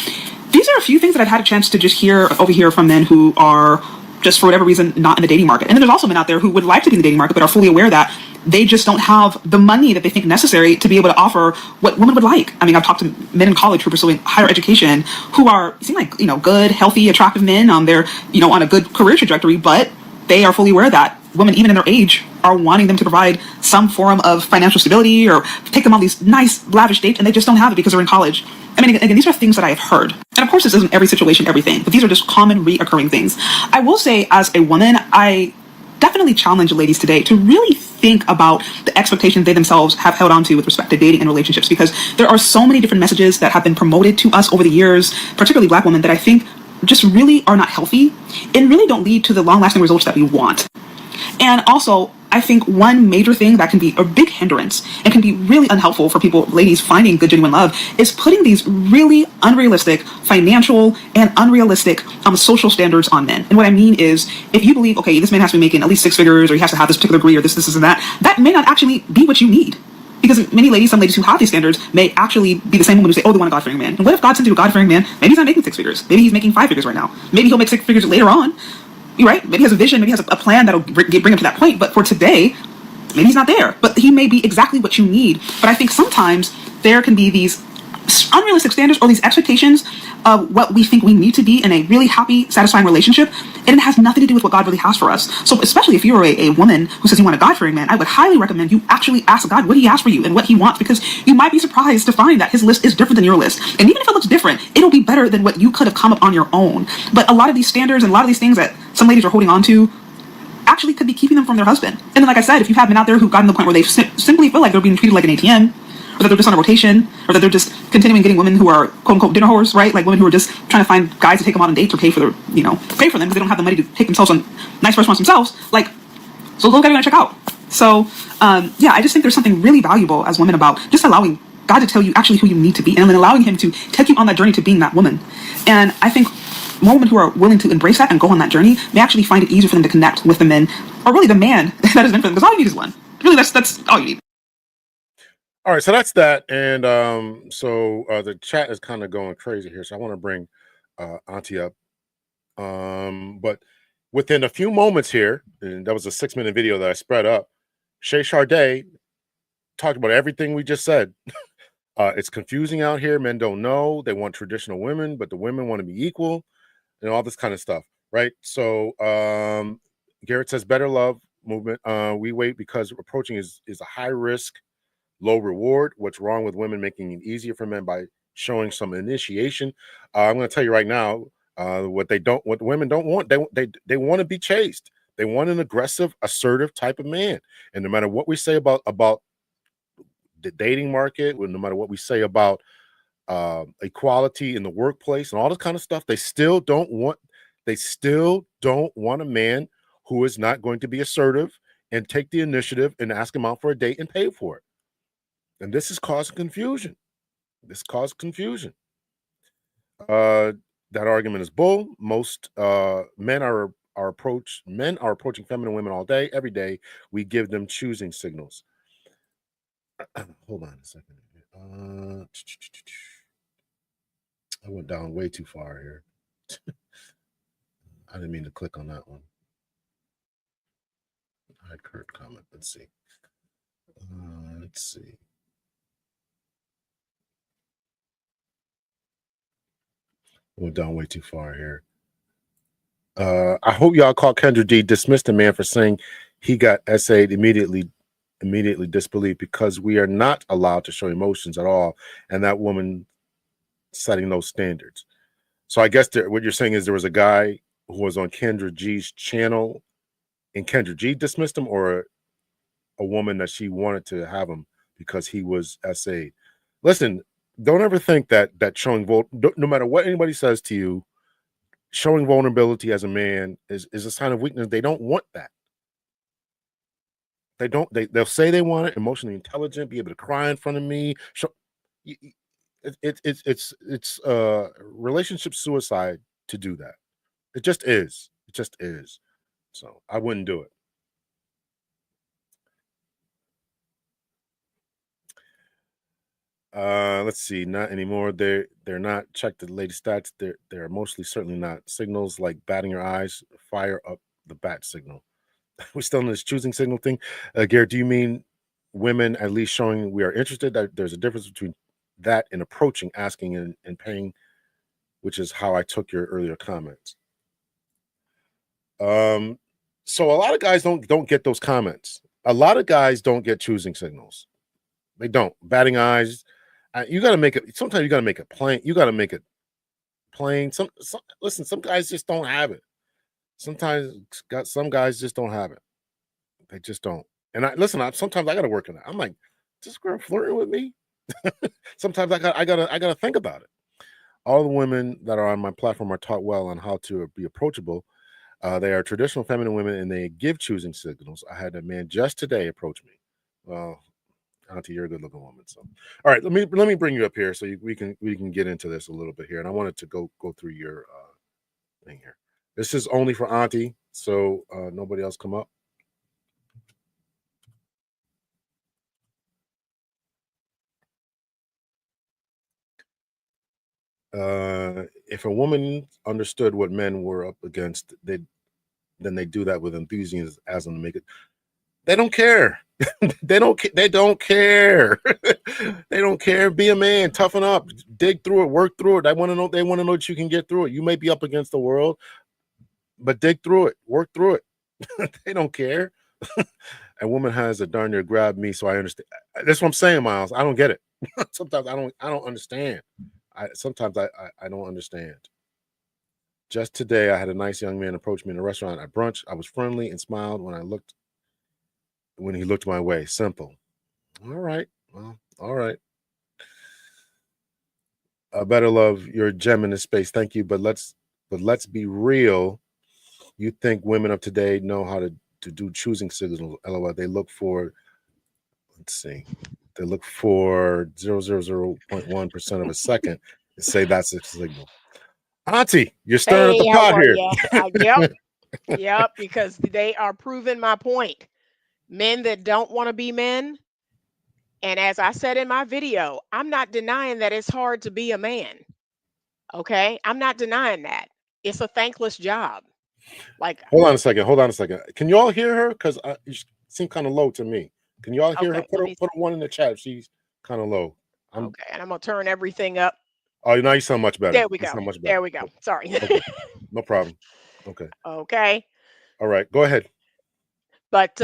these are a few things that I've had a chance to just overhear from men who are just for whatever reason not in the dating market. And then there's also men out there who would like to be in the dating market but are fully aware that they just don't have the money that they think necessary to be able to offer what women would like. I mean, I've talked to men in college who are pursuing higher education who seem like, good, healthy, attractive men. They're, on a good career trajectory, but they are fully aware that women, even in their age, are wanting them to provide some form of financial stability or take them on these nice, lavish dates, and they just don't have it because they're in college. I mean, again, these are things that I have heard. And of course, this isn't every situation, everything, but these are just common, reoccurring things. I will say, as a woman, I definitely challenge ladies today to really think about the expectations they themselves have held on to with respect to dating and relationships, because there are so many different messages that have been promoted to us over the years, particularly Black women, that I think just really are not healthy and really don't lead to the long-lasting results that we want. And also, I think one major thing that can be a big hindrance and can be really unhelpful for people, ladies, finding good, genuine love, is putting these really unrealistic financial and unrealistic social standards on men. And what I mean is, if you believe, okay, this man has to be making at least 6 figures, or he has to have this particular degree, or this and that, that may not actually be what you need. Because many ladies, some ladies who have these standards may actually be the same women who say, oh, they want a God-fearing man. And what if God sent you a God-fearing man? Maybe he's not making 6 figures. Maybe he's making 5 figures right now. Maybe he'll make 6 figures later on. You're right. Maybe he has a vision. Maybe he has a plan that'll bring him to that point. But for today, maybe he's not there. But he may be exactly what you need. But I think sometimes there can be these unrealistic standards or these expectations of what we think we need to be in a really happy, satisfying relationship, and it has nothing to do with what God really has for us. So especially if you're a woman who says you want a God-fearing man, I would highly recommend you actually ask God what he has for you and what he wants, because you might be surprised to find that his list is different than your list. And even if it looks different, it'll be better than what you could have come up on your own. But a lot of these standards and a lot of these things that some ladies are holding on to actually could be keeping them from their husband. And then, like I said, if you have men out there who've gotten to the point where they simply feel like they're being treated like an ATM, or that they're just on a rotation, or that they're just continuing getting women who are quote unquote dinner whores, right? Like women who are just trying to find guys to take them out on dates or pay for their, pay for them because they don't have the money to take themselves on nice restaurants themselves. Like, so those guys are gonna check out. So, yeah, I just think there's something really valuable as women about just allowing God to tell you actually who you need to be, and then allowing him to take you on that journey to being that woman. And I think more women who are willing to embrace that and go on that journey may actually find it easier for them to connect with the men, or really the man that is meant for them, because all you need is one. Really, that's all you need. All right, so that's that, and so the chat is kind of going crazy here, so I want to bring Auntie up, but within a few moments here, and that was a 6-minute video that I spread up, Shay Sharday talked about everything we just said. It's confusing out here. Men don't know. They want traditional women, but the women want to be equal, and all this kind of stuff, right? So Garrett says better love movement. We wait because approaching is a high risk, low reward. What's wrong with women making it easier for men by showing some initiation? I'm going to tell you right now, what women don't want. They want to be chased. They want an aggressive, assertive type of man. And no matter what we say about the dating market, no matter what we say about equality in the workplace and all this kind of stuff, they still don't want a man who is not going to be assertive and take the initiative and ask him out for a date and pay for it. And this is causing confusion. That argument is bull. Most men are approaching feminine women all day, every day. We give them choosing signals. Hold on a second. I went down way too far here. I didn't mean to click on that one. I had Kurt comment. Let's see. Went down way too far here. I hope y'all caught Kendra D dismissed a man for saying he got essayed immediately disbelief, because we are not allowed to show emotions at all, and that woman setting those standards. So I guess what you're saying is there was a guy who was on Kendra G's channel and Kendra G dismissed him, or a woman that she wanted to have him because he was essayed. Listen, don't ever think that showing no matter what anybody says to you, showing vulnerability as a man is a sign of weakness. They don't want that. They don't. They'll say they want it, emotionally intelligent, be able to cry in front of me. It's relationship suicide to do that. It just is. So I wouldn't do it. Let's see. Not anymore. They're not. Check the latest stats. They're mostly certainly not signals like batting your eyes. Fire up the bat signal. We're still in this choosing signal thing. Garrett, do you mean women at least showing we are interested? That there's a difference between that and approaching, asking, and paying, which is how I took your earlier comments. So a lot of guys don't get those comments. A lot of guys don't get choosing signals. They don't. Batting eyes. You got to make it. Sometimes you got to make it plain. You got to make it plain. Listen, some guys just don't have it. Sometimes some guys just don't have it. They just don't. And sometimes I got to work on that. I'm like, this girl flirting with me. Sometimes I gotta think about it. All the women that are on my platform are taught well on how to be approachable. They are traditional feminine women, and they give choosing signals. I had a man just today approach me. Well, Auntie, you're a good-looking woman. So, all right, let me bring you up here so we can get into this a little bit here. And I wanted to go through your thing here. This is only for Auntie, so nobody else come up. If a woman understood what men were up against, then they do that with enthusiasm to make it. They don't care. They don't. They don't care. They don't care. Be a man. Toughen up. Dig through it. Work through it. They want to know. They want to know that you can get through it. You may be up against the world, but dig through it. Work through it. They don't care. A woman has a darn near grab me, so I understand. That's what I'm saying, Miles. I don't get it. Sometimes I don't understand. Sometimes I don't understand. Just today, I had a nice young man approach me in a restaurant at brunch. I was friendly and smiled when he looked my way. Simple. All right. Well, all right. Better love, you're a gem in this space. Thank you. But let's be real. You think women of today know how to do choosing signals? LOL. They look for, let's see, they look for 0.1% of a second and say that's a signal. Auntie, you're stirring up the Hey, how pot are here. ya? Yep, yep, because they are proving my point. Men that don't want to be men, and as I said in my video, I'm not denying that it's hard to be a man. Okay? I'm not denying that. It's a thankless job. Like, Hold on a second. Hold on a second. Can you all hear her? Because you seem kind of low to me. Can you all hear her? okay, let me Put a one in the chat if she's kind of low. okay, and I'm gonna turn everything up. Oh, now you sound much better. There we You go. sound much better. There we go. Sorry. Okay. No problem. Okay. Okay. All right. Go ahead. But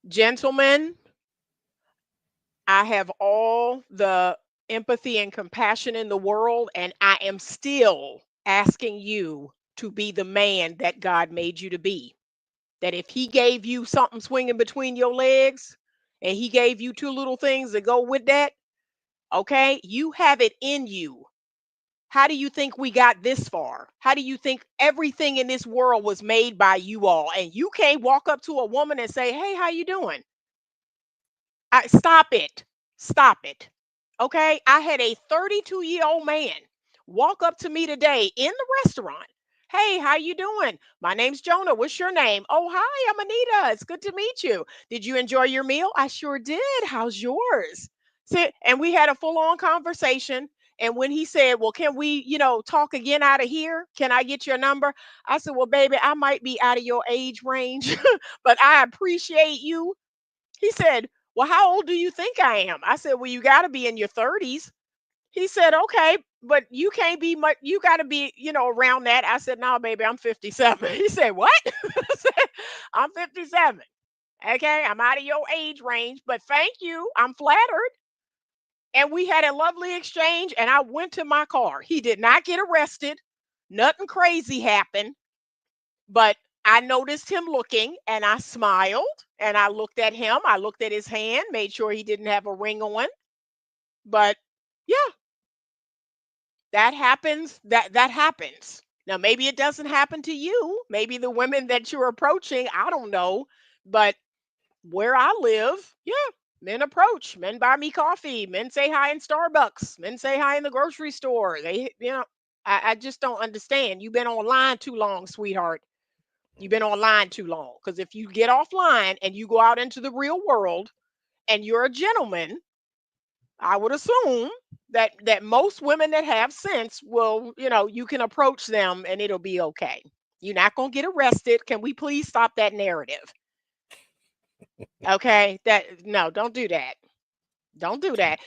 gentlemen, I have all the empathy and compassion in the world, and I am still asking you to be the man that God made you to be. That if He gave you something swinging between your legs and He gave you two little things that go with that, okay, you have it in you. How do you think we got this far? How do you think everything in this world was made by you all? And you can't walk up to a woman and say, "Hey, how you doing?" Stop it. Stop it. Okay. I had a 32-year-old man walk up to me today in the restaurant. Hey, how you doing? My name's Jonah. What's your name? Oh, hi, I'm Anita. It's good to meet you. Did you enjoy your meal? I sure did. How's yours? See, and we had a full-on conversation. And when he said, "Well, can we, talk again out of here? Can I get your number?" I said, "Well, baby, I might be out of your age range, but I appreciate you." He said, "Well, how old do you think I am?" I said, "Well, you got to be in your 30s." He said, "Okay, but you can't be much, you got to be, around that." I said, "No, baby, I'm 57." He said, "What?" I said, "I'm 57. Okay, I'm out of your age range, but thank you. I'm flattered." And we had a lovely exchange, and I went to my car. He did not get arrested. Nothing crazy happened. But I noticed him looking and I smiled and I looked at him. I looked at his hand, made sure he didn't have a ring on. But yeah, that happens. That happens. Now maybe it doesn't happen to you. Maybe the women that you're approaching, I don't know. But where I live, yeah, men approach. Men buy me coffee. Men say hi in Starbucks. Men say hi in the grocery store. I just don't understand. You've been online too long, sweetheart. You've been online too long. Because if you get offline and you go out into the real world and you're a gentleman, I would assume that most women that have sense will, you can approach them and it'll be okay. You're not gonna get arrested. Can we please stop that narrative? Okay. That no, don't do that. Don't do that.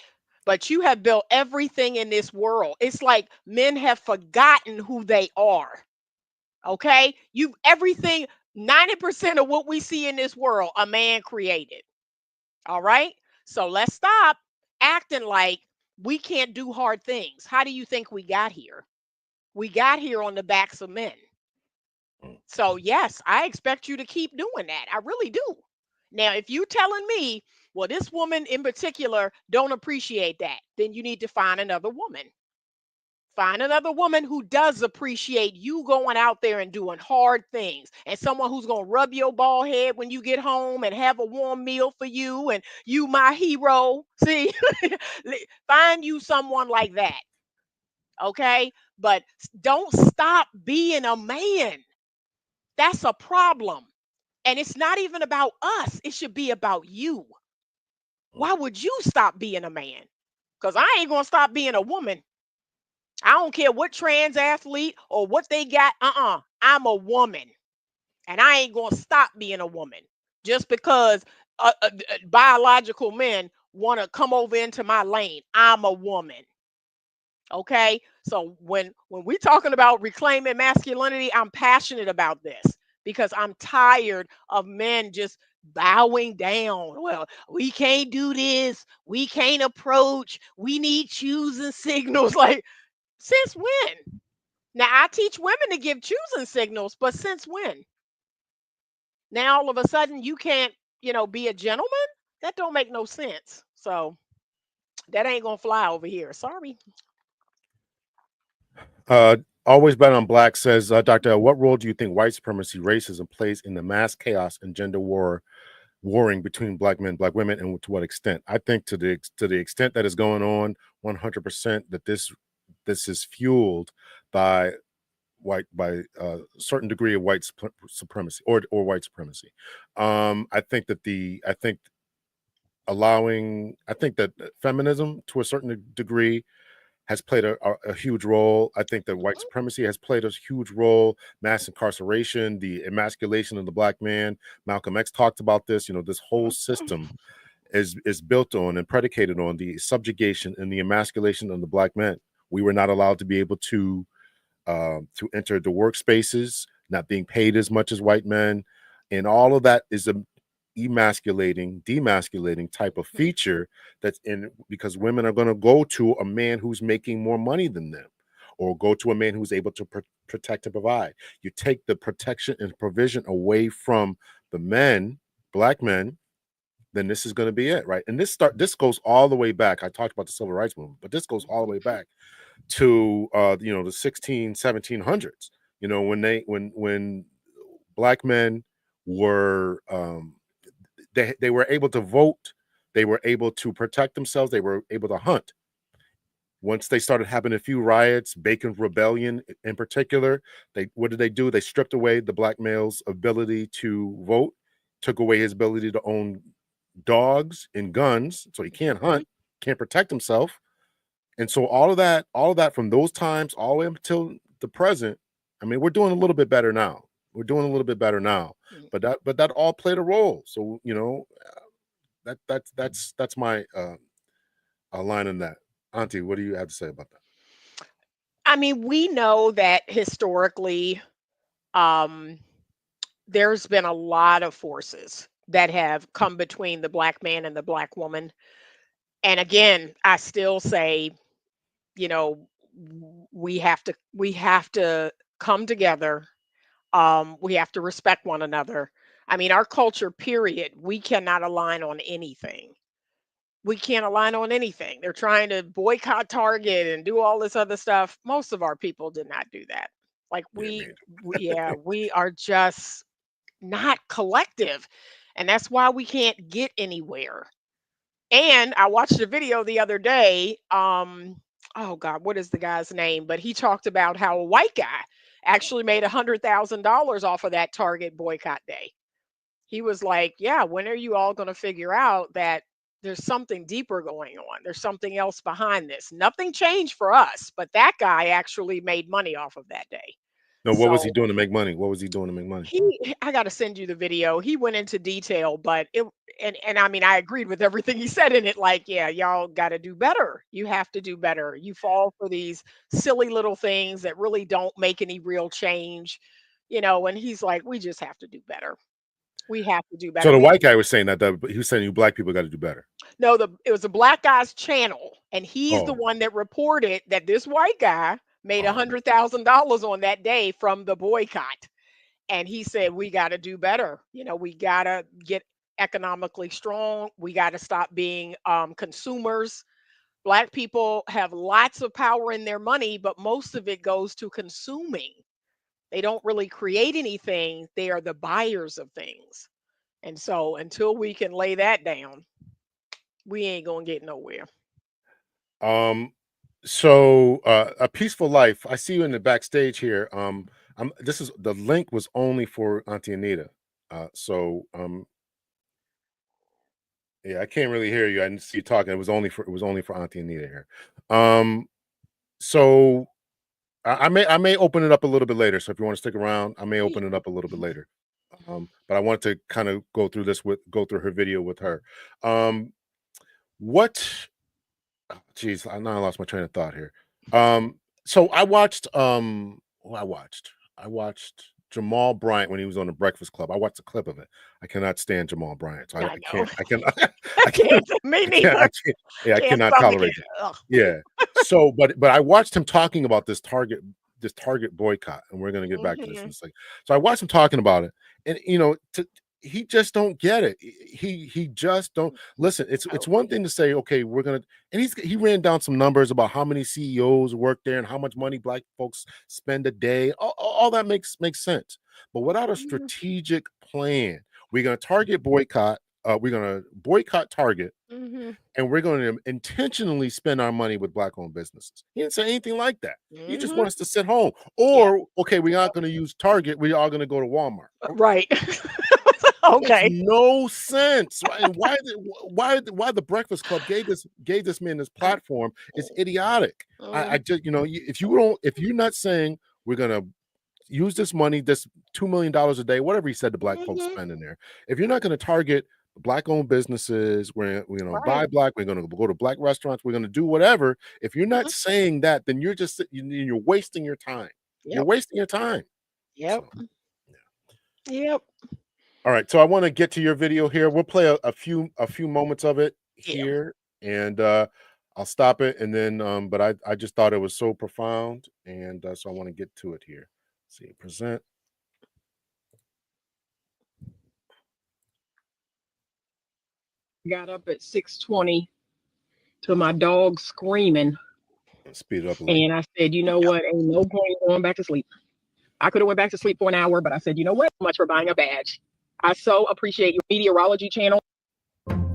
But you have built everything in this world. It's like men have forgotten who they are. Okay? You everything 90% of what we see in this world, a man created. All right? So let's stop acting like we can't do hard things. How do you think we got here? We got here on the backs of men. So yes, I expect you to keep doing that. I really do. Now, if you telling me, well, this woman in particular don't appreciate that, then you need to find another woman. Find another woman who does appreciate you going out there and doing hard things, and someone who's going to rub your bald head when you get home and have a warm meal for you and you my hero. See, find you someone like that. Okay. But don't stop being a man. That's a problem. And it's not even about us, it should be about you. Why would you stop being a man? Because I ain't going to stop being a woman. I don't care what trans athlete or what they got. I'm a woman, and I ain't gonna stop being a woman just because biological men want to come over into my lane. I'm a woman. Okay, so when we talking about reclaiming masculinity, I'm passionate about this because I'm tired of men just bowing down. Well, we can't do this, we can't approach, we need choosing signals. Like, since when? Now I teach women to give choosing signals, but since when? Now all of a sudden you can't, be a gentleman? That don't make no sense. So that ain't gonna fly over here. Sorry. Always Bet on Black says, Doctor, what role do you think white supremacy, racism plays in the mass chaos and gender warring between black men, black women, and to what extent? I think to the extent that is going on, 100% that this is fueled by certain degree of white supremacy or white supremacy. I think that feminism to a certain degree has played a huge role. I think that white supremacy has played a huge role. Mass incarceration, the emasculation of the black man. Malcolm X talked about this. This whole system is built on and predicated on the subjugation and the emasculation of the black men. We were not allowed to be able to enter the workspaces, not being paid as much as white men, and all of that is a demasculating type of feature that's in, because women are going to go to a man who's making more money than them, or go to a man who's able to protect and provide. You take the protection and provision away from the men, black men, then this is going to be it, right? And this goes all the way back. I talked about the civil rights movement, but this goes all the way back to the 1700s. When black men were they were able to vote, they were able to protect themselves, they were able to hunt. Once they started having a few riots, Bacon Rebellion in particular, what did they do? They stripped away the black male's ability to vote, took away his ability to own dogs and guns, so he can't hunt, can't protect himself. And so all of that from those times all the way until the present, I mean, we're doing a little bit better now. But that all played a role. So that's my line in that. Auntie, what do you have to say about that? I mean, we know that historically, um, there's been a lot of forces that have come between the black man and the black woman. And again, I still say, you know, we have to come together. We have to respect one another. I mean, our culture, period, we cannot align on anything. We can't align on anything. They're trying to boycott Target and do all this other stuff. Most of our people did not do that. Like Yeah, man. yeah, we are just not collective. And that's why we can't get anywhere. And I watched a video the other day. Oh God, what is the guy's name? But he talked about how a white guy actually made $100,000 off of that Target boycott day. He was like, "Yeah, when are you all going to figure out that there's something deeper going on? There's something else behind this. Nothing changed for us, but that guy actually made money off of that day." No, what was he So doing to make money? What was he doing to make money? I got to send you the video. He went into detail, but and I mean, I agreed with everything he said in it. Like, yeah, y'all got to do better. You have to do better. You fall for these silly little things that really don't make any real change, and he's like, we just have to do better. We have to do So better. the We white guy was saying that he was saying you black people got to do better. No, it was a black guy's channel, and he's the Oh, one that reported that this white guy made oh. $100,000 on that day from the boycott. And he said, we got to do better. We got to get economically strong. We got to stop being consumers. Black people have lots of power in their money, but most of it goes to consuming. They don't really create anything. They are the buyers of things. And so until we can lay that down, we ain't going to get nowhere. So a peaceful life. I see you in the backstage here. This is the link was only for Auntie Anita. Yeah, I can't really hear you. I didn't see you talking. It was only for Auntie Anita here. So I may open it up a little bit later. So if you want to stick around, I may open it up a little bit later. But I wanted to kind of go through her video with her. What? Geez, I now lost my train of thought here. So I watched. I watched Jamal Bryant when he was on the Breakfast Club. I watched a clip of it. I cannot stand Jamal Bryant. So I know. can't. I can. I can't. Me neither. I Can't cannot stomach tolerate it. that. Ugh. Yeah. So, but I watched him talking about this Target boycott, and we're going to get back to this in a second. So I watched him talking about it, and he just don't get it. He just don't listen. It's one thing to say, okay, we're gonna, and he ran down some numbers about how many CEOs work there and how much money black folks spend a day. All that makes sense, but without a strategic plan, we're gonna boycott Target. And we're going to intentionally spend our money with black-owned businesses. He didn't say anything like that. He just wants us to sit home. Or, okay, we aren't going to use Target. We are going to go to Walmart. Right. Okay. Makes no sense. And why the Breakfast Club gave this man this platform is idiotic. I just, if you're not saying we're going to use this money, this $2 million a day, whatever he said the black folks spend in there. If you're not going to target black-owned businesses, we're going to buy black, we're going to go to black restaurants, we're going to do whatever. If you're not saying that, then you're just you're wasting your time. You're wasting your time. Yep. So, Yep. all right, so I want to get to your video here. We'll play a few moments of it here, and I'll stop it, and then but I just thought it was so profound, and so I want to get to it here. Let's see, present. Got up at 6:20 to my dog screaming. Speed it up a little. And I said, you know what? Ain't no point in going back to sleep. I could have went back to sleep for an hour, but I said, you know what? Much for buying a badge. I so appreciate your meteorology channel.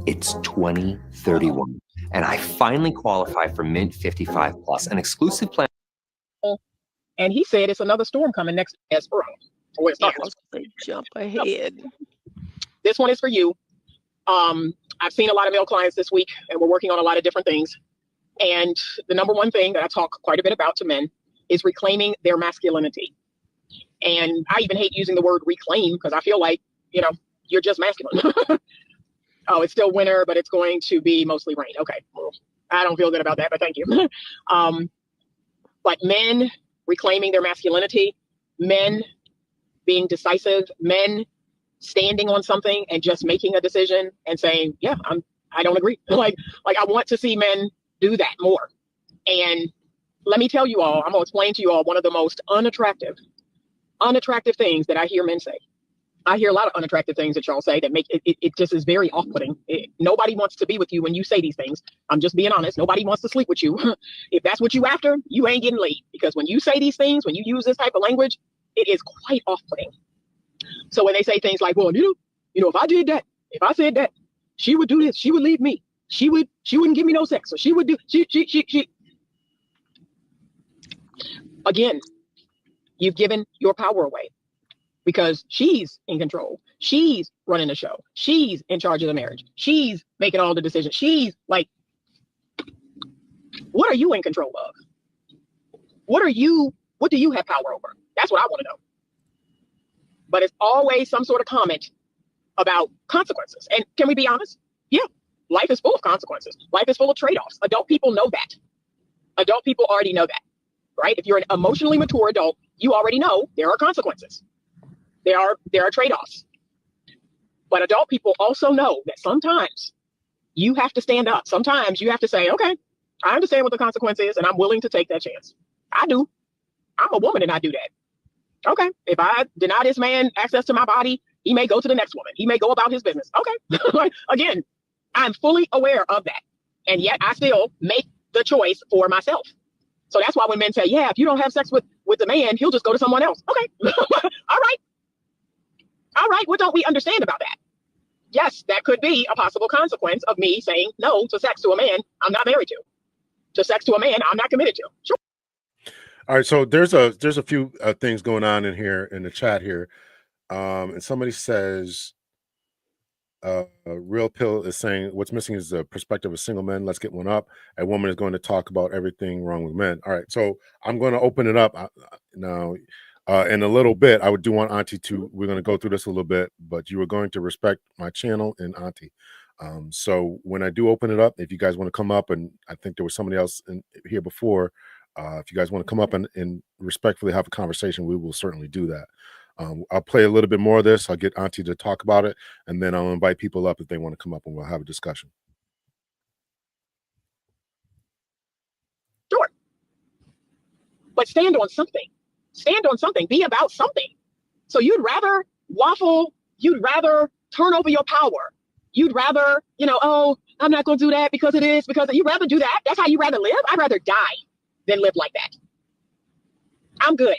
It's 2031, and I finally qualify for Mint 55 Plus, an exclusive plan. And he said it's another storm coming next Esperanto. Jump ahead. This one is for you. I've seen a lot of male clients this week, and we're working on a lot of different things. And the number one thing that I talk quite a bit about to men is reclaiming their masculinity. And I even hate using the word reclaim because I feel like, you're just masculine. Oh, it's still winter, but it's going to be mostly rain. Okay. Well, I don't feel good about that, but thank you. But men reclaiming their masculinity, men being decisive, men standing on something and just making a decision and saying, yeah, I don't agree. Like I want to see men do that more. And let me tell you all, I'm gonna explain to you all one of the most unattractive things that I hear men say. I hear a lot of unattractive things that y'all say that make it just is very off-putting. Nobody wants to be with you when you say these things. I'm just being honest. Nobody wants to sleep with you. If that's what you after, you ain't getting laid. Because when you say these things, when you use this type of language, it is quite off-putting. So when they say things like, well, if I did that, if I said that, she would do this, she would leave me. She wouldn't give me no sex. So she would do, she. Again, you've given your power away because she's in control. She's running the show. She's in charge of the marriage. She's making all the decisions. She's like, what are you in control of? What do you have power over? That's what I want to know. But it's always some sort of comment about consequences. And can we be honest? Yeah, life is full of consequences. Life is full of trade-offs. Adult people know that. Adult people already know that, right? If you're an emotionally mature adult, you already know there are consequences. There are trade-offs. But adult people also know that sometimes you have to stand up. Sometimes you have to say, okay, I understand what the consequence is, and I'm willing to take that chance. I do. I'm a woman and I do that. Okay, if I deny this man access to my body, he may go to the next woman. He may go about his business. Okay, again, I'm fully aware of that. And yet I still make the choice for myself. So that's why when men say, yeah, if you don't have sex with the man, he'll just go to someone else. Okay, all right, what don't we understand about that? Yes, that could be a possible consequence of me saying no to sex to a man I'm not married to sex to a man I'm not committed to. Sure. All right, so there's a few things going on in here in the chat here, and somebody says, Real Pill is saying what's missing is the perspective of single men. Let's get one up. A woman is going to talk about everything wrong with men. All right, so I'm going to open it up now. In a little bit, I do want Auntie to. We're going to go through this a little bit, but you are going to respect my channel and Auntie. So when I do open it up, if you guys want to come up, and I think there was somebody else here before, if you guys want to come up and respectfully have a conversation, we will certainly do that. I'll play a little bit more of this. I'll get Auntie to talk about it, and then I'll invite people up if they want to come up, and we'll have a discussion. Sure. But stand on something. Stand on something. Be about something. So you'd rather waffle. You'd rather turn over your power. You'd rather, oh, I'm not going to do that because you'd rather do that. That's how you rather live. I'd rather die than live like that. I'm good.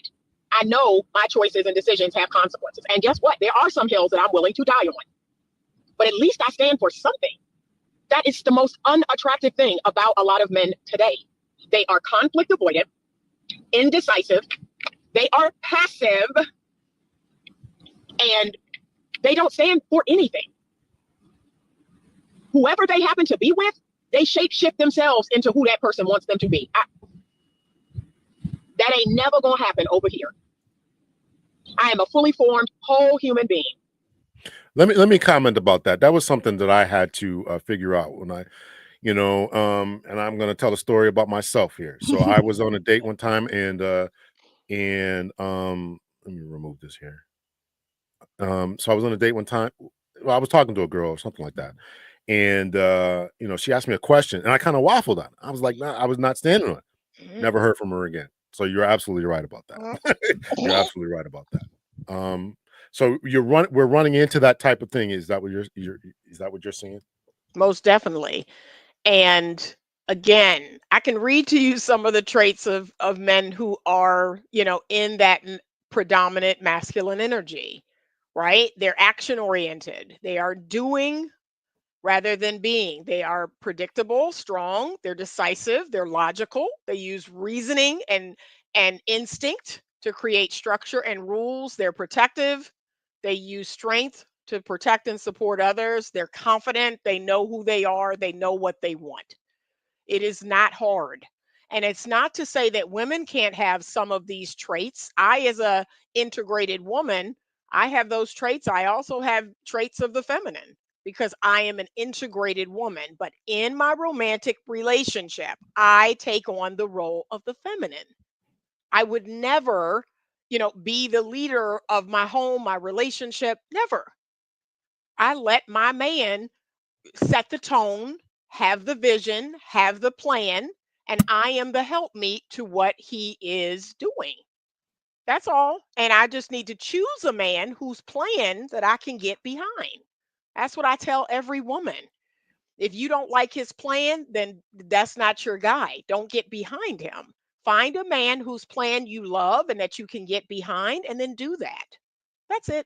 I know my choices and decisions have consequences. And guess what? There are some hills that I'm willing to die on. But at least I stand for something. That is the most unattractive thing about a lot of men today. They are conflict avoidant, indecisive, they are passive, and they don't stand for anything. Whoever they happen to be with, they shape-shift themselves into who that person wants them to be. That ain't never gonna happen over here. I am a fully formed whole human being. Let me comment about that. That was something that I had to figure out when I, and I'm going to tell a story about myself here. So I was on a date one time, and let me remove this here. So I was on a date one time. Well, I was talking to a girl or something like that, and she asked me a question, and I kind of waffled on it. I was like, nah, I was not standing on it. Never heard from her again. So you're absolutely right about that. You're absolutely right about that. So we're running into that type of thing. Is that what you're saying? Most definitely. And again, I can read to you some of the traits of men who are, in that predominant masculine energy, right? They're action oriented. They are doing rather than being. They are predictable, strong, they're decisive, they're logical, they use reasoning and instinct to create structure and rules. They're protective, they use strength to protect and support others. They're confident, they know who they are, they know what they want. It is not hard. And it's not to say that women can't have some of these traits. As a integrated woman, I have those traits. I also have traits of the feminine because I am an integrated woman. But in my romantic relationship, I take on the role of the feminine. I would never, be the leader of my home, my relationship. Never. I let my man set the tone, have the vision, have the plan, and I am the helpmeet to what he is doing. That's all. And I just need to choose a man whose plan that I can get behind. That's what I tell every woman. If you don't like his plan, then that's not your guy. Don't get behind him. Find a man whose plan you love and that you can get behind, and then do that. That's it.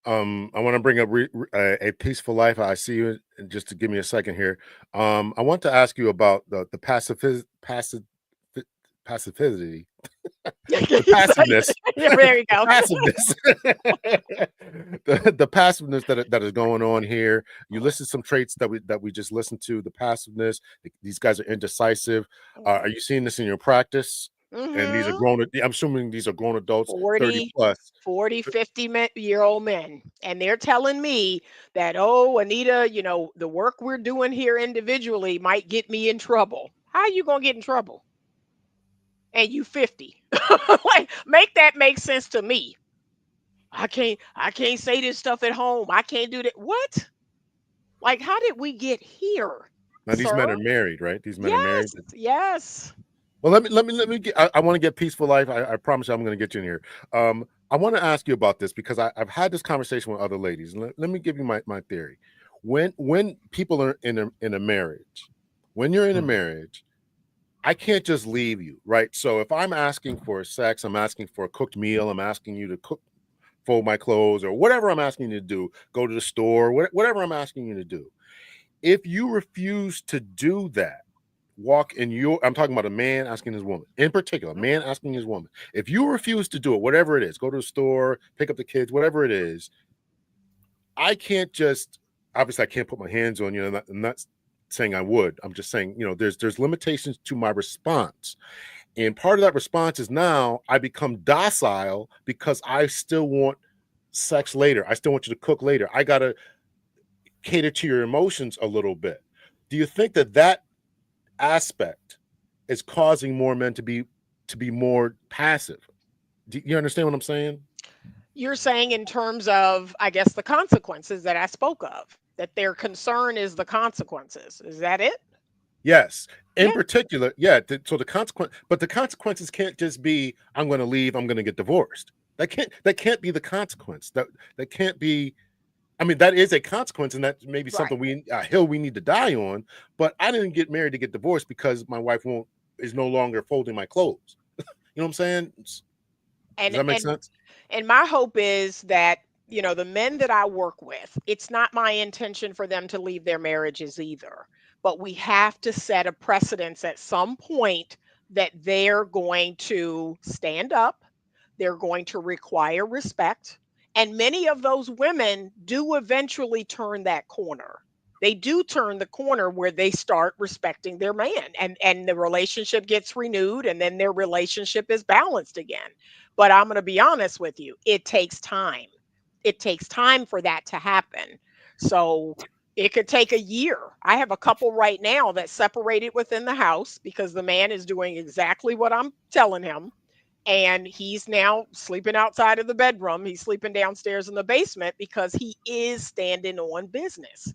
I want to bring up a peaceful life. I see you. And just to give me a second here. I want to ask you about the passivity. The passiveness. Yeah, there you go. Passiveness. the passiveness that is going on here. You listed some traits that we just listened to. The passiveness. These guys are indecisive. Are you seeing this in your practice? And these are grown. I'm assuming these are grown adults, 30 plus. 40, 50-year-old men. And they're telling me that, oh, Anita, the work we're doing here individually might get me in trouble. How are you going to get in trouble? And you 50. Like, make that make sense to me. I can't say this stuff at home. I can't do that. What? Like, how did we get here? Now these men are married, right? These men are married. Yes. Well, let me get. I want to get peaceful life. I promise you, I'm going to get you in here. I want to ask you about this because I've had this conversation with other ladies. Let me give you my theory. When people are in a marriage, when you're in a marriage, I can't just leave you, right? So if I'm asking for sex, I'm asking for a cooked meal, I'm asking you to fold my clothes, or whatever I'm asking you to do, go to the store, whatever I'm asking you to do. If you refuse to do that, I'm talking about a man asking his woman, in particular, man asking his woman. If you refuse to do it, whatever it is, go to the store, pick up the kids, whatever it is, I can't just, obviously I can't put my hands on you. I'm not saying I would. I'm just saying, there's limitations to my response. And part of that response is now I become docile because I still want sex later. I still want you to cook later. I got to cater to your emotions a little bit. Do you think that aspect is causing more men to be more passive? Do you understand what I'm saying? You're saying in terms of, I guess, the consequences that I spoke of, that their concern is the consequences. Is that it? Yes. In Yeah. particular, yeah. So the consequence, but the consequences can't just be I'm going to leave, I'm going to get divorced. That can't be the consequence. That can't be. I mean, that is a consequence, and that may be Right. something a hill we need to die on. But I didn't get married to get divorced because my wife is no longer folding my clothes. You know what I'm saying? Does And that make and sense? and my hope is that, the men that I work with, it's not my intention for them to leave their marriages either. But we have to set a precedence at some point that they're going to stand up, they're going to require respect, and many of those women do eventually turn that corner. They do turn the corner where they start respecting their man, and the relationship gets renewed, and then their relationship is balanced again. But I'm going to be honest with you, it takes time. It takes time for that to happen. So it could take a year. I have a couple right now that separated within the house because the man is doing exactly what I'm telling him. And he's now sleeping outside of the bedroom. He's sleeping downstairs in the basement because he is standing on business.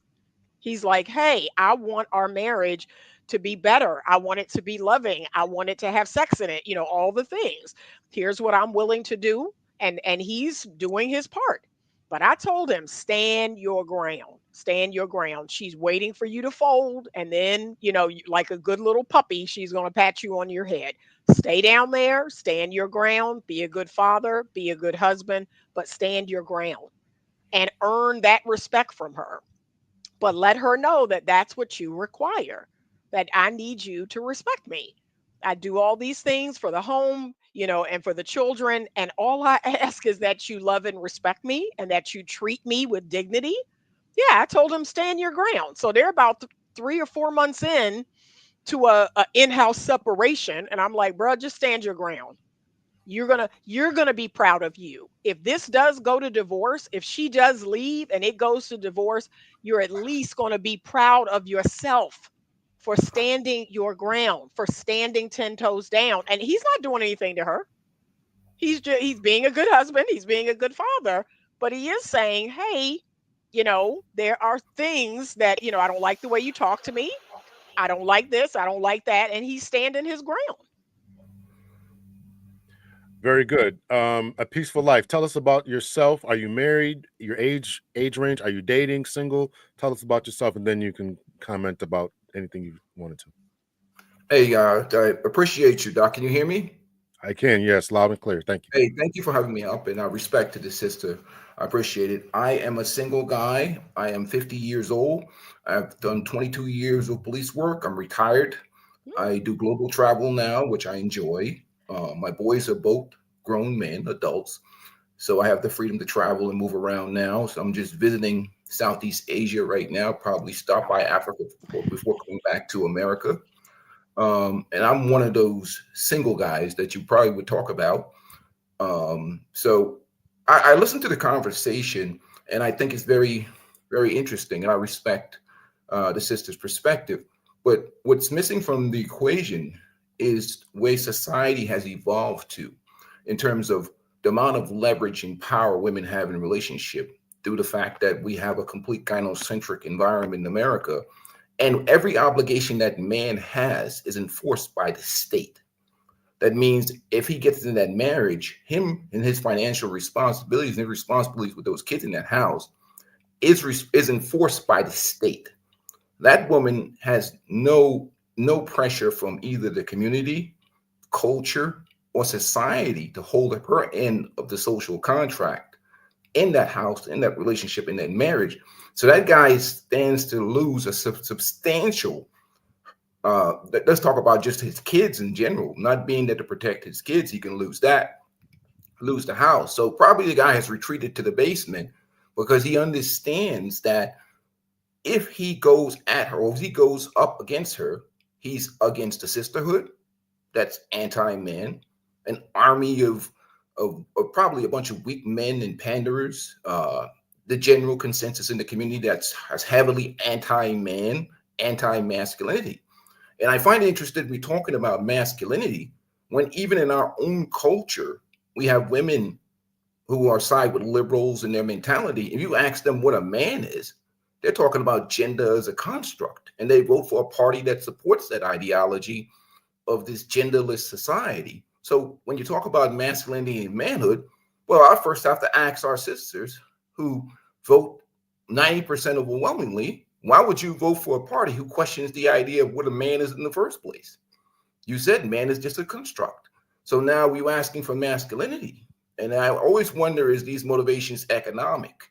He's like, "Hey, I want our marriage to be better. I want it to be loving. I want it to have sex in it, all the things. Here's what I'm willing to do." And he's doing his part. But I told him, "Stand your ground. Stand your ground. She's waiting for you to fold, and then, like a good little puppy, she's going to pat you on your head. Stay down there, stand your ground, be a good father, be a good husband, but stand your ground and earn that respect from her. But let her know that that's what you require, that I need you to respect me. I do all these things for the home, and for the children. And all I ask is that you love and respect me and that you treat me with dignity." Yeah, I told them, stand your ground. So they're about 3 or 4 months in to a in-house separation. And I'm like, bro, just stand your ground. You're gonna be proud of you. If this does go to divorce, if she does leave and it goes to divorce, you're at least gonna be proud of yourself for standing your ground, for standing 10 toes down. And he's not doing anything to her. He's being a good husband, he's being a good father, but he is saying, "Hey, there are things that, I don't like the way you talk to me. I don't like this, I don't like that." And he's standing his ground. Very good. A peaceful life. Tell us about yourself. Are you married? Your age range? Are you dating? Single? Tell us about yourself, and then you can comment about anything you wanted to. Hey, I appreciate you, Doc. Can you hear me? I can. Yes, loud and clear. Thank you. Hey, thank you for having me up, and respect to the sister. I appreciate it. I am a single guy. I am 50 years old. I've done 22 years of police work. I'm retired. I do global travel now, which I enjoy. My boys are both grown men, adults. So I have the freedom to travel and move around now. So I'm just visiting Southeast Asia right now, probably stop by Africa before coming back to America. And I'm one of those single guys that you probably would talk about. So I listened to the conversation, and I think it's very, very interesting, and I respect the sister's perspective. But what's missing from the equation is where society has evolved to in terms of the amount of leverage and power women have in a relationship due to the fact that we have a complete gynocentric environment in America. And every obligation that man has is enforced by the state. That means if he gets in that marriage, him and his financial responsibilities and his responsibilities with those kids in that house is enforced by the state. That woman has no pressure from either the community, culture, or society to hold up her end of the social contract in that house, in that relationship, in that marriage. So that guy stands to lose a substantial. Let's talk about just his kids in general, not being there to protect his kids. He can lose that, lose the house. So probably the guy has retreated to the basement because he understands that if he goes at her or if he goes up against her, he's against the sisterhood. That's anti-man, an army of probably a bunch of weak men and panderers. The general consensus in the community that's heavily anti-man, anti-masculinity. And I find it interesting we talking about masculinity when even in our own culture, we have women who are side with liberals in their mentality. If you ask them what a man is, they're talking about gender as a construct. And they vote for a party that supports that ideology of this genderless society. So when you talk about masculinity and manhood, well, I first have to ask our sisters who vote 90% overwhelmingly, why would you vote for a party who questions the idea of what a man is in the first place? You said man is just a construct. So now we're asking for masculinity. And I always wonder, is these motivations economic?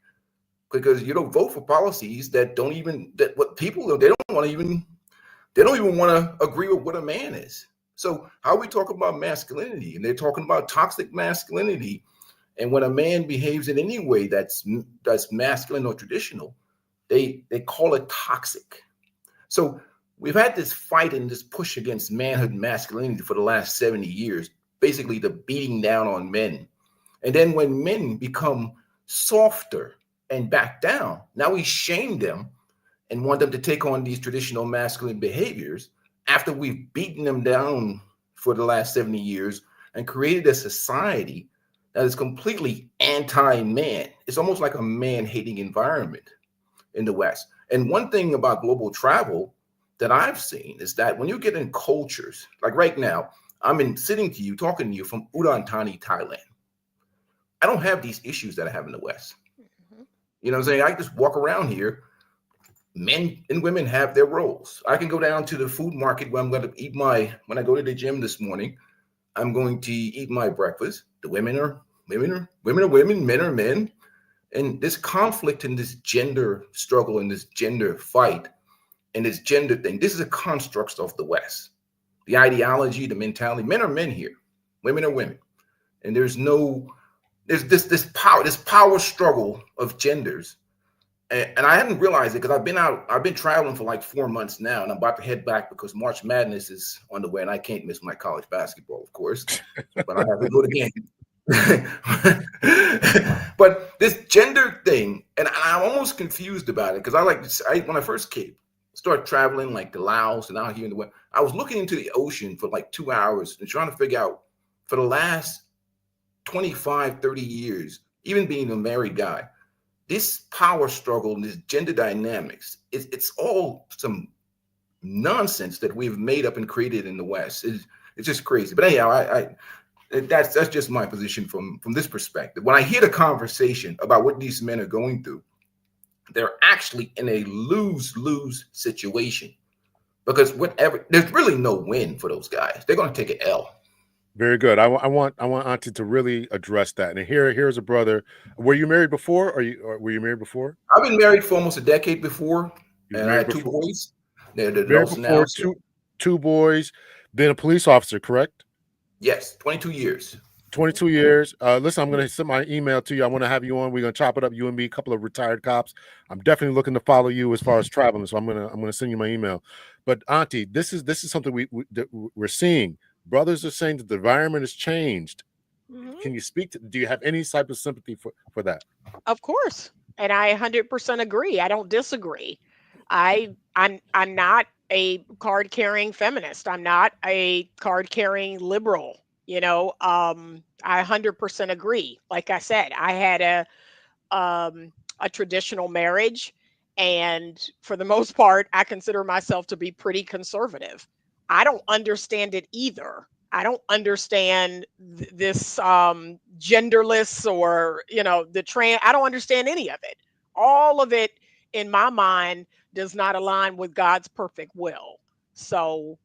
Because you don't vote for policies that don't even, that what people, they don't even want to agree with what a man is. So how we talk about masculinity, and they're talking about toxic masculinity. And when a man behaves in any way that's masculine or traditional, they call it toxic. So we've had this fight and this push against manhood and masculinity for the last 70 years, basically the beating down on men. And then when men become softer and back down, now we shame them and want them to take on these traditional masculine behaviors after we've beaten them down for the last 70 years and created a society that is completely anti-man. It's almost like a man-hating environment in the West. And one thing about global travel that I've seen is that when you get in cultures, like right now, I'm sitting to you, talking to you from Udon Thani, Thailand. I don't have these issues that I have in the West. You know what I'm saying? I just walk around here. Men and women have their roles. I can go down to the food market where I'm going to eat when I go to the gym this morning, I'm going to eat my breakfast. The women are women, men are men. And this conflict and this gender struggle and this gender fight and this gender thing, this is a construct of the West. The ideology, the mentality, men are men here, women are women. And there's this power struggle of genders. And I hadn't realized it because I've been traveling for like 4 months now, and I'm about to head back because March Madness is on the way, and I can't miss my college basketball, of course, but I have to go to game. But this gender thing, and I'm almost confused about it because when I first started traveling like to Laos and out here in the West, I was looking into the ocean for like 2 hours and trying to figure out for the last 25, 30 years, even being a married guy, this power struggle and this gender dynamics, it's all some nonsense that we've made up and created in the West. It's just crazy. But anyhow, that's just my position from this perspective. When I hear the conversation about what these men are going through, they're actually in a lose-lose situation because there's really no win for those guys. They're going to take an L. Very good. I want Auntie to really address that. And here's a brother. Were you married before? Or were you married before? I've been married for almost a decade before, and I had 2 boys. They're adults now. Two boys, then a police officer, correct? Yes, 22 years. 22 years. Listen, I'm going to send my email to you. I want to have you on. We're going to chop it up, you and me, a couple of retired cops. I'm definitely looking to follow you as far as traveling, so I'm going to send you my email. But Auntie, this is something we're seeing. Brothers are saying that the environment has changed. Mm-hmm. Can you speak to? Do you have any type of sympathy for that? Of course, and I 100% agree. I don't disagree. I'm not a card-carrying feminist. I'm not a card-carrying liberal. I 100% agree. Like I said, I had a traditional marriage, and for the most part, I consider myself to be pretty conservative. I don't understand it either. I don't understand this genderless or the trans. I don't understand any of it. All of it in my mind does not align with God's perfect will. So,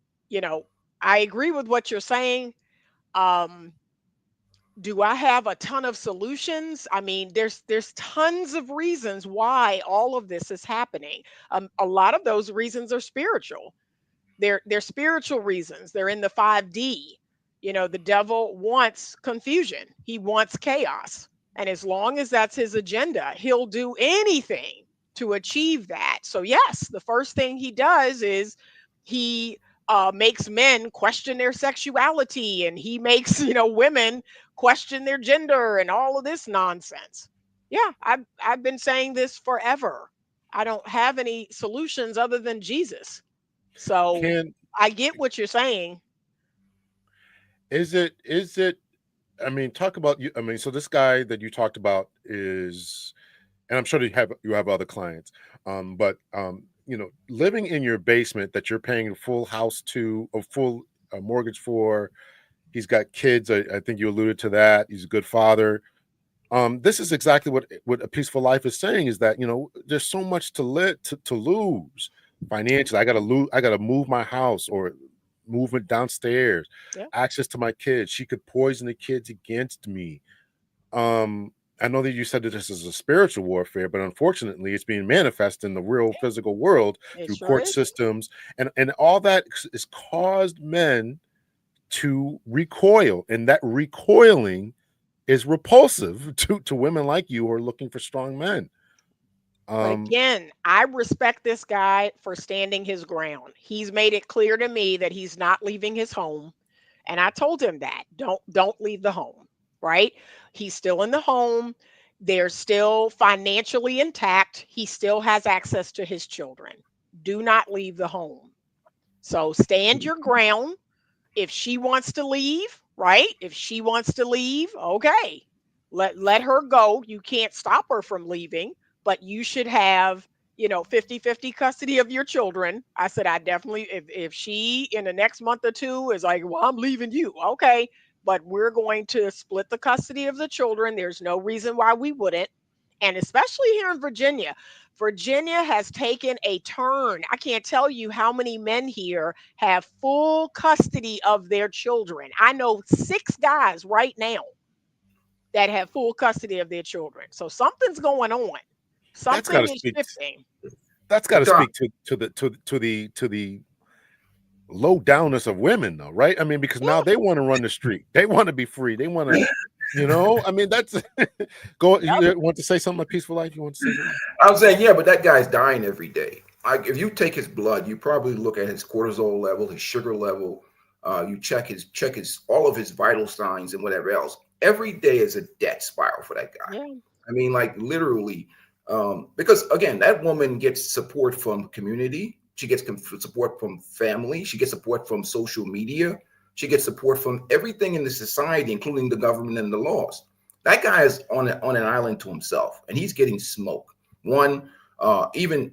I agree with what you're saying. Do I have a ton of solutions? I mean, there's tons of reasons why all of this is happening. A lot of those reasons are spiritual. They're spiritual reasons. They're in the 5D. The devil wants confusion. He wants chaos. And as long as that's his agenda, he'll do anything to achieve that. So, yes, the first thing he does is he makes men question their sexuality, and he makes, women question their gender and all of this nonsense. Yeah, I've been saying this forever. I don't have any solutions other than Jesus. So Can I get what you're saying. is it I mean, talk about you. I mean, so this guy that you talked about is, and I'm sure that you have other clients, but living in your basement that you're paying a full house to, a full mortgage for. He's got kids. I think you alluded to that. He's a good father. This is exactly what a peaceful life is saying, is that there's so much to lose financially. I gotta move my house or move it downstairs, Yeah. access to my kids. She could poison the kids against me. I know that you said that this is a spiritual warfare, but unfortunately it's being manifest in the real physical world It through sure court is. systems, and all that has caused men to recoil, and that recoiling is repulsive to women like you who are looking for strong men. But Um, again, I respect this guy for standing his ground. He's made it clear to me that he's not leaving his home. And I told him that. Don't leave the home, right? He's still in the home. They're still financially intact. He still has access to his children. Do not leave the home. So stand your ground. If she wants to leave, right? If she wants to leave, okay. Let her go. You can't stop her from leaving, but you should have, 50-50 custody of your children. I said I definitely, if she in the next month or two is like, "Well, I'm leaving you." Okay, but we're going to split the custody of the children. There's no reason why we wouldn't. And especially here in Virginia, Virginia has taken a turn. I can't tell you how many men here have full custody of their children. I know 6 guys right now that have full custody of their children. So something's going on. that's got Something to is speak. shifting. That's got to Doc, speak to the low downness of women, though, right? I mean, because now Yeah. they want to run the street. They want to be free. They want to, I mean, that's go. Yep. You want to say something like peaceful life? You want to say something? I'm saying, yeah, but that guy's dying every day. Like, if you take his blood, you probably look at his cortisol level, his sugar level. You check his all of his vital signs and whatever else. Every day is a death spiral for that guy. Yeah. I mean, like literally, because again, that woman gets support from community. She gets support from family. She gets support from social media. She gets support from everything in the society, including the government and the laws. That guy is on an island to himself, and he's getting smoke. One, even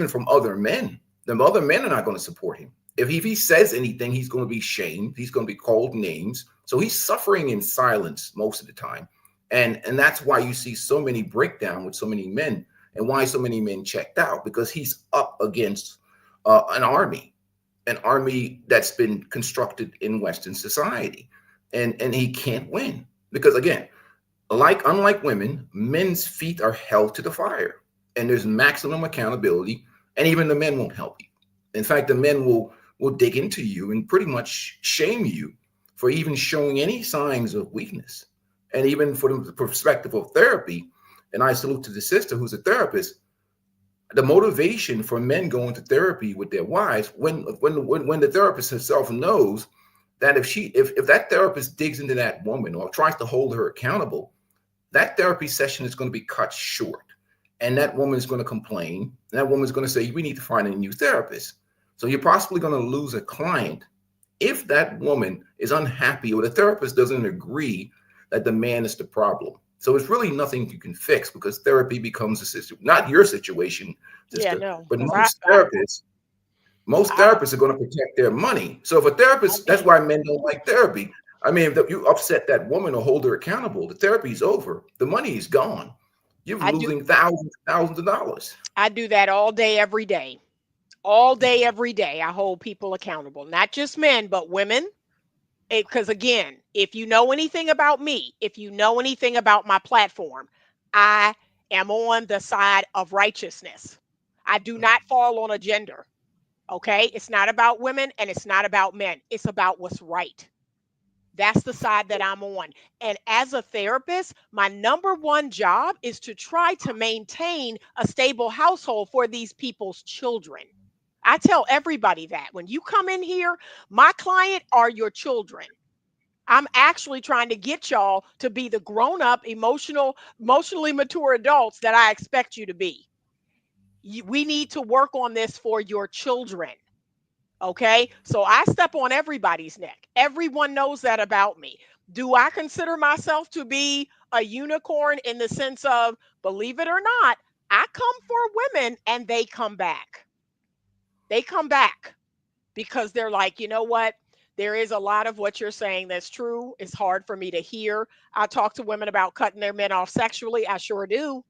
from other men. The other men are not going to support him. If he says anything, he's going to be shamed. He's going to be called names. So he's suffering in silence most of the time. And that's why you see so many breakdown with so many men, and why so many men checked out, because he's up against an army that's been constructed in Western society, and he can't win because, again, unlike women, men's feet are held to the fire, and there's maximum accountability, and even the men won't help you. In fact, the men will dig into you and pretty much shame you for even showing any signs of weakness. And even from the perspective of therapy, and I salute to the sister who's a therapist, the motivation for men going to therapy with their wives, when the therapist herself knows that if that therapist digs into that woman or tries to hold her accountable, that therapy session is going to be cut short, and that woman is going to complain. And that woman is going to say, we need to find a new therapist. So you're possibly going to lose a client if that woman is unhappy or the therapist doesn't agree that the man is the problem. So it's really nothing you can fix, because therapy becomes a system, not your situation, Yeah, sister, no. but Because most I therapists are going to protect their money. So if a therapist, that's mean, why men don't like therapy. I mean, if you upset that woman or hold her accountable, the therapy's over. The money is gone. You're I do losing thousands of dollars. I do that all day, every day. All day, every day. I hold people accountable, not just men, but women. Because again, if you know anything about me, if you know anything about my platform, I am on the side of righteousness. I do not fall on a gender. Okay. It's not about women and it's not about men. It's about what's right. That's the side that I'm on. And as a therapist, my number one job is to try to maintain a stable household for these people's children. I tell everybody that when you come in here, my client are your children. I'm actually trying to get y'all to be the grown up, emotionally mature adults that I expect you to be. We need to work on this for your children. Okay. So I step on everybody's neck. Everyone knows that about me. Do I consider myself to be a unicorn in the sense of, believe it or not, I come for women and they come back. They come back because they're like, you know what? There is a lot of what you're saying that's true. It's hard for me to hear. I talk to women about cutting their men off sexually. I sure do.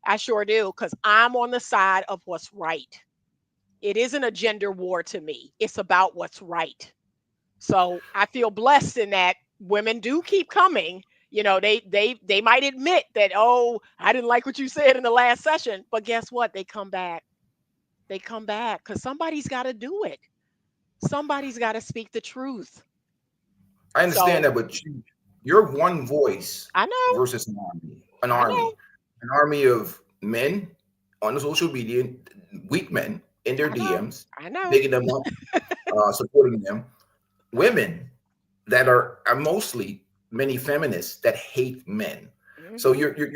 I sure do. Because I'm on the side of what's right. It isn't a gender war to me. It's about what's right. So I feel blessed in that women do keep coming. You know, they might admit that, oh, I didn't like what you said in the last session, but guess what? They come back. They come back because somebody's got to do it. Somebody's got to speak the truth. I understand So that, but you're one voice I know, versus an army. An I army. know, An army of men on the social media, weak men in their I know, DMs, I know. digging them up, supporting them. Women that are mostly many feminists that hate men. So Hmm.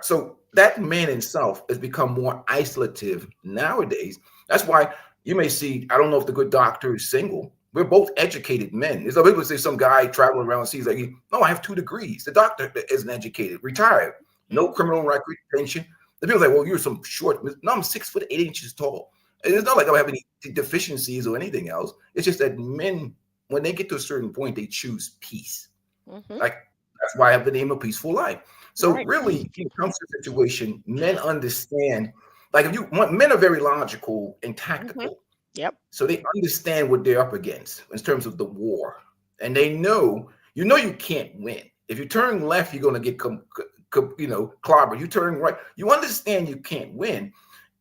so that man himself has become more isolative nowadays. That's why you may see, I don't know if the good doctor is single. We're both educated men. There's some people say some guy traveling around sees like, no, I have 2 degrees. The doctor isn't educated, retired, no criminal record, pension. The people say, well, you're some short. No, I'm 6'8" tall. And it's not like I have any deficiencies or anything else. It's just that men, when they get to a certain point, they choose peace. Hmm. Like that's why I have the name of Peaceful Life. So Right. really, when it comes to the situation, men understand. Like if you want, men are very logical and Hmm. tactical, Yep. so they understand what they're up against in terms of the war, and they know you can't win. If you turn left, you're going to get clobbered. You turn right, you understand you can't win,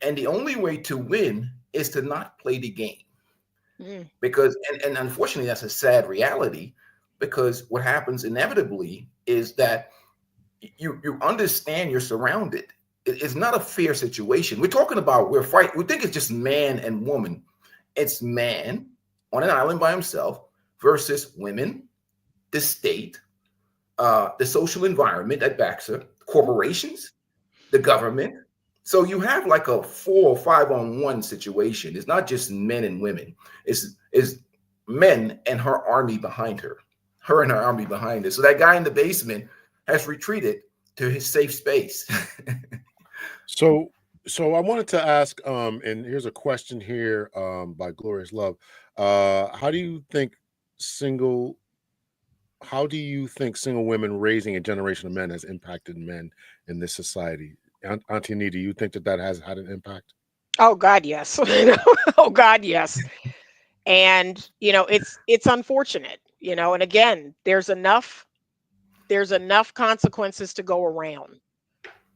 and the only way to win is to not play the game. Mm. Because and unfortunately that's a sad reality, because what happens inevitably is that you understand you're surrounded. It's not a fair situation. We're talking about, we're fighting, we think it's just man and woman. It's man on an island by himself versus women, the state, the social environment that backs her, corporations, the government. So you have like a 4 or 5-on-1 situation. It's not just men and women. It's men and her army behind her. Her and her army behind her. So that guy in the basement has retreated to his safe space. So I wanted to ask, and here's a question here by Glorious Love. How do you think single women raising a generation of men has impacted men in this society? Auntie Anita, do you think that has had an impact? Oh God, yes. Oh God, yes. And it's unfortunate, and again, there's enough consequences to go around.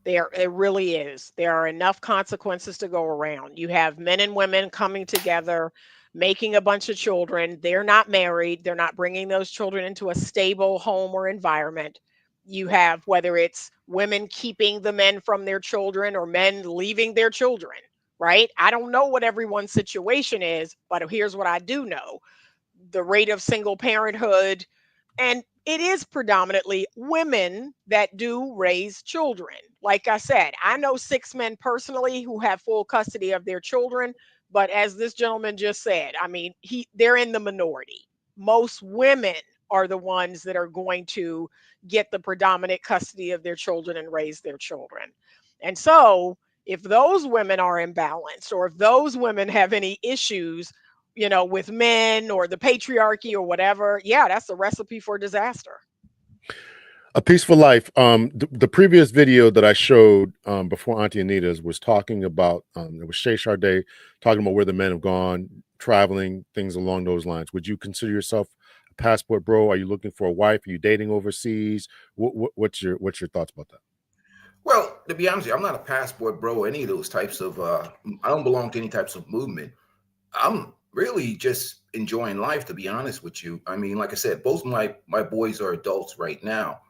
It really is. There are enough consequences to go around. You have men and women coming together, making a bunch of children. They're not married. They're not bringing those children into a stable home or environment. You have, whether it's women keeping the men from their children or men leaving their children, right? I don't know what everyone's situation is, but here's what I do know: the rate of single parenthood, and it is predominantly women that do raise children. Like I said, I know 6 men personally who have full custody of their children, but as this gentleman just said, I mean, they're in the minority. Most women are the ones that are going to get the predominant custody of their children and raise their children. And so, if those women are imbalanced, or if those women have any issues, with men or the patriarchy or whatever, yeah, that's a recipe for disaster. A Peaceful Life. The previous video that I showed before Auntie Anita's was talking about it was Shay Sade talking about where the men have gone, traveling, things along those lines. Would you consider yourself a passport bro? Are you looking for a wife? Are you dating overseas? What's your thoughts about that? Well, to be honest with you, I'm not a passport bro, any of those types of I don't belong to any types of movement. I'm really just enjoying life, to be honest with you. I mean, like I said, both my boys are adults right now,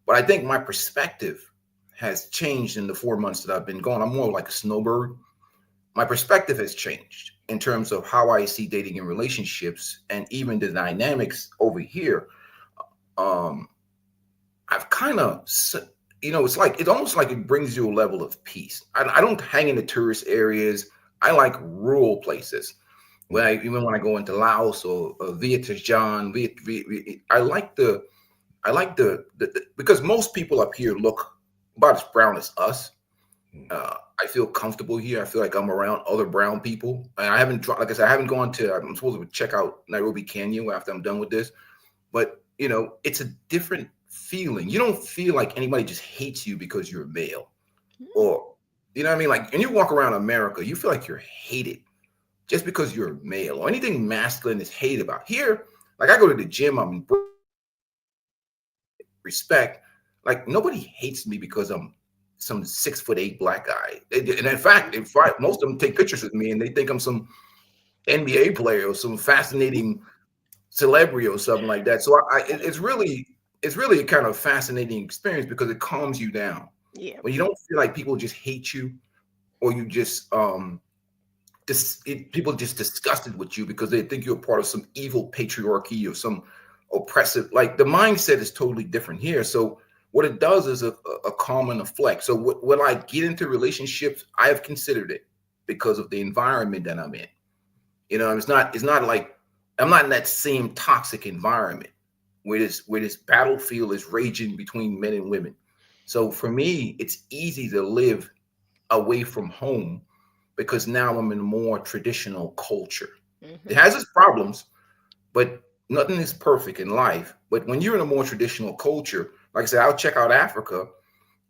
but I think my perspective has changed in the 4 months that I've been gone. I'm more like a snowbird. My perspective has changed in terms of how I see dating and relationships, and even the dynamics over here. Um, I've kind of, it's almost like it brings you a level of peace. I don't hang in the tourist areas. I like rural places. Even when I go into Laos or Vietnam, I like because most people up here look about as brown as us. I feel comfortable here. I feel like I'm around other brown people. And I haven't, like I said, I haven't gone to, I'm supposed to check out Nairobi, Kenya after I'm done with this. But, it's a different feeling. You don't feel like anybody just hates you because you're male. Or, you know what I mean? Like when you walk around America, you feel like you're hated just because you're male, or anything masculine is hated about. Here, like I go to the gym, I'm respect. Like nobody hates me because I'm some 6'8" black guy. And in fact, most of them take pictures with me and they think I'm some NBA player or some fascinating celebrity or something like that. So it's really a kind of fascinating experience because it calms you down. Yeah. When you don't feel like people just hate you, or you just people just disgusted with you because they think you're part of some evil patriarchy or some oppressive. Like the mindset is totally different here. So what it does is a calm and a flex. So when I get into relationships, I have considered it because of the environment that I'm in. It's not like I'm not in that same toxic environment where this battlefield is raging between men and women. So for me, it's easy to live away from home because now I'm in a more traditional culture. Mm-hmm. It has its problems, but nothing is perfect in life. But when you're in a more traditional culture, like I said, I'll check out Africa.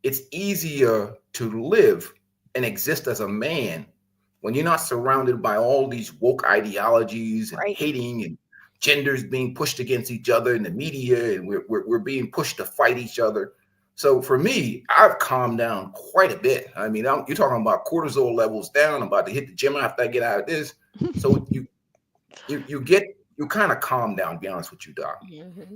It's easier to live and exist as a man when you're not surrounded by all these woke ideologies and hating and genders being pushed against each other in the media, and we're being pushed to fight each other. So for me, I've calmed down quite a bit. I mean, you're talking about cortisol levels down. I'm about to hit the gym after I get out of this. So you kind of calm down, to be honest with you, Doc. Mm-hmm.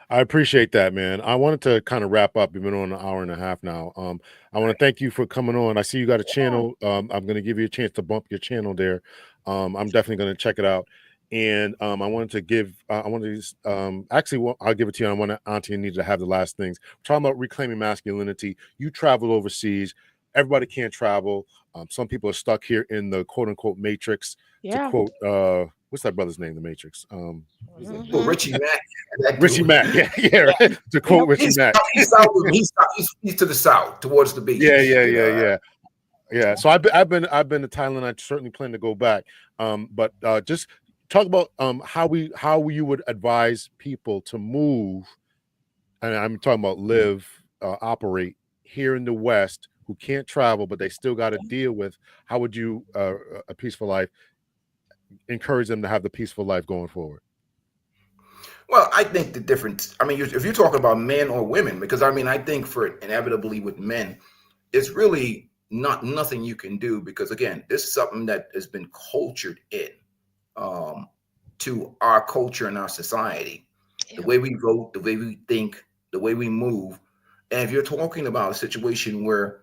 I appreciate that, man. I wanted to kind of wrap up. We've been on an hour and a half now. I want to thank you for coming on. I see you got a channel. I'm going to give you a chance to bump your channel there. I'm definitely going to check it out. And I wanted to give, I'll give it to you. I want Auntie Anita to have the last things. We're talking about reclaiming masculinity. You travel overseas. Everybody can't travel. Some people are stuck here in the quote unquote matrix. Yeah. To quote, what's that brother's name? The Matrix. Richie Mack. Richie Mack. Yeah. Right. To quote Richie Mack. He's to the south, towards the beach. Yeah. So I've been to Thailand. I certainly plan to go back. But just talk about how you would advise people to move, and I'm talking about live, operate here in the West who can't travel, but they still got to deal with. How would you a peaceful life? Encourage them to have the peaceful life going forward. Well, I think the difference, I mean, if you're talking about men or women, because I mean, I think for inevitably with men, it's really nothing you can do, because again, this is something that has been cultured in to our culture and our society, the way we vote, the way we think, the way we move. And if you're talking about a situation where,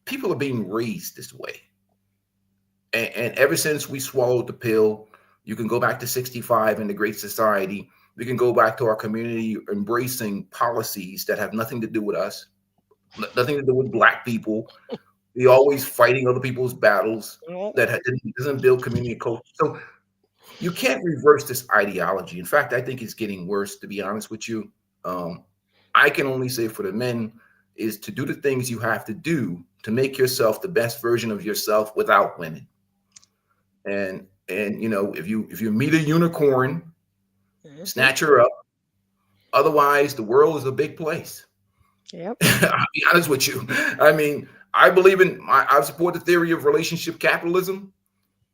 people are being raised this way, and ever since we swallowed the pill, you can go back to 65 in the Great Society. We can go back to our community embracing policies that have nothing to do with us, nothing to do with Black people. We always fighting other people's battles that doesn't build community culture. So you can't reverse this ideology. In fact, I think it's getting worse, to be honest with you. I can only say for the men is to do the things you have to do to make yourself the best version of yourself without women. And if you meet a unicorn, snatch her up. Otherwise, the world is a big place. Yep. I'll be honest with you. I mean, I believe I support the theory of relationship capitalism.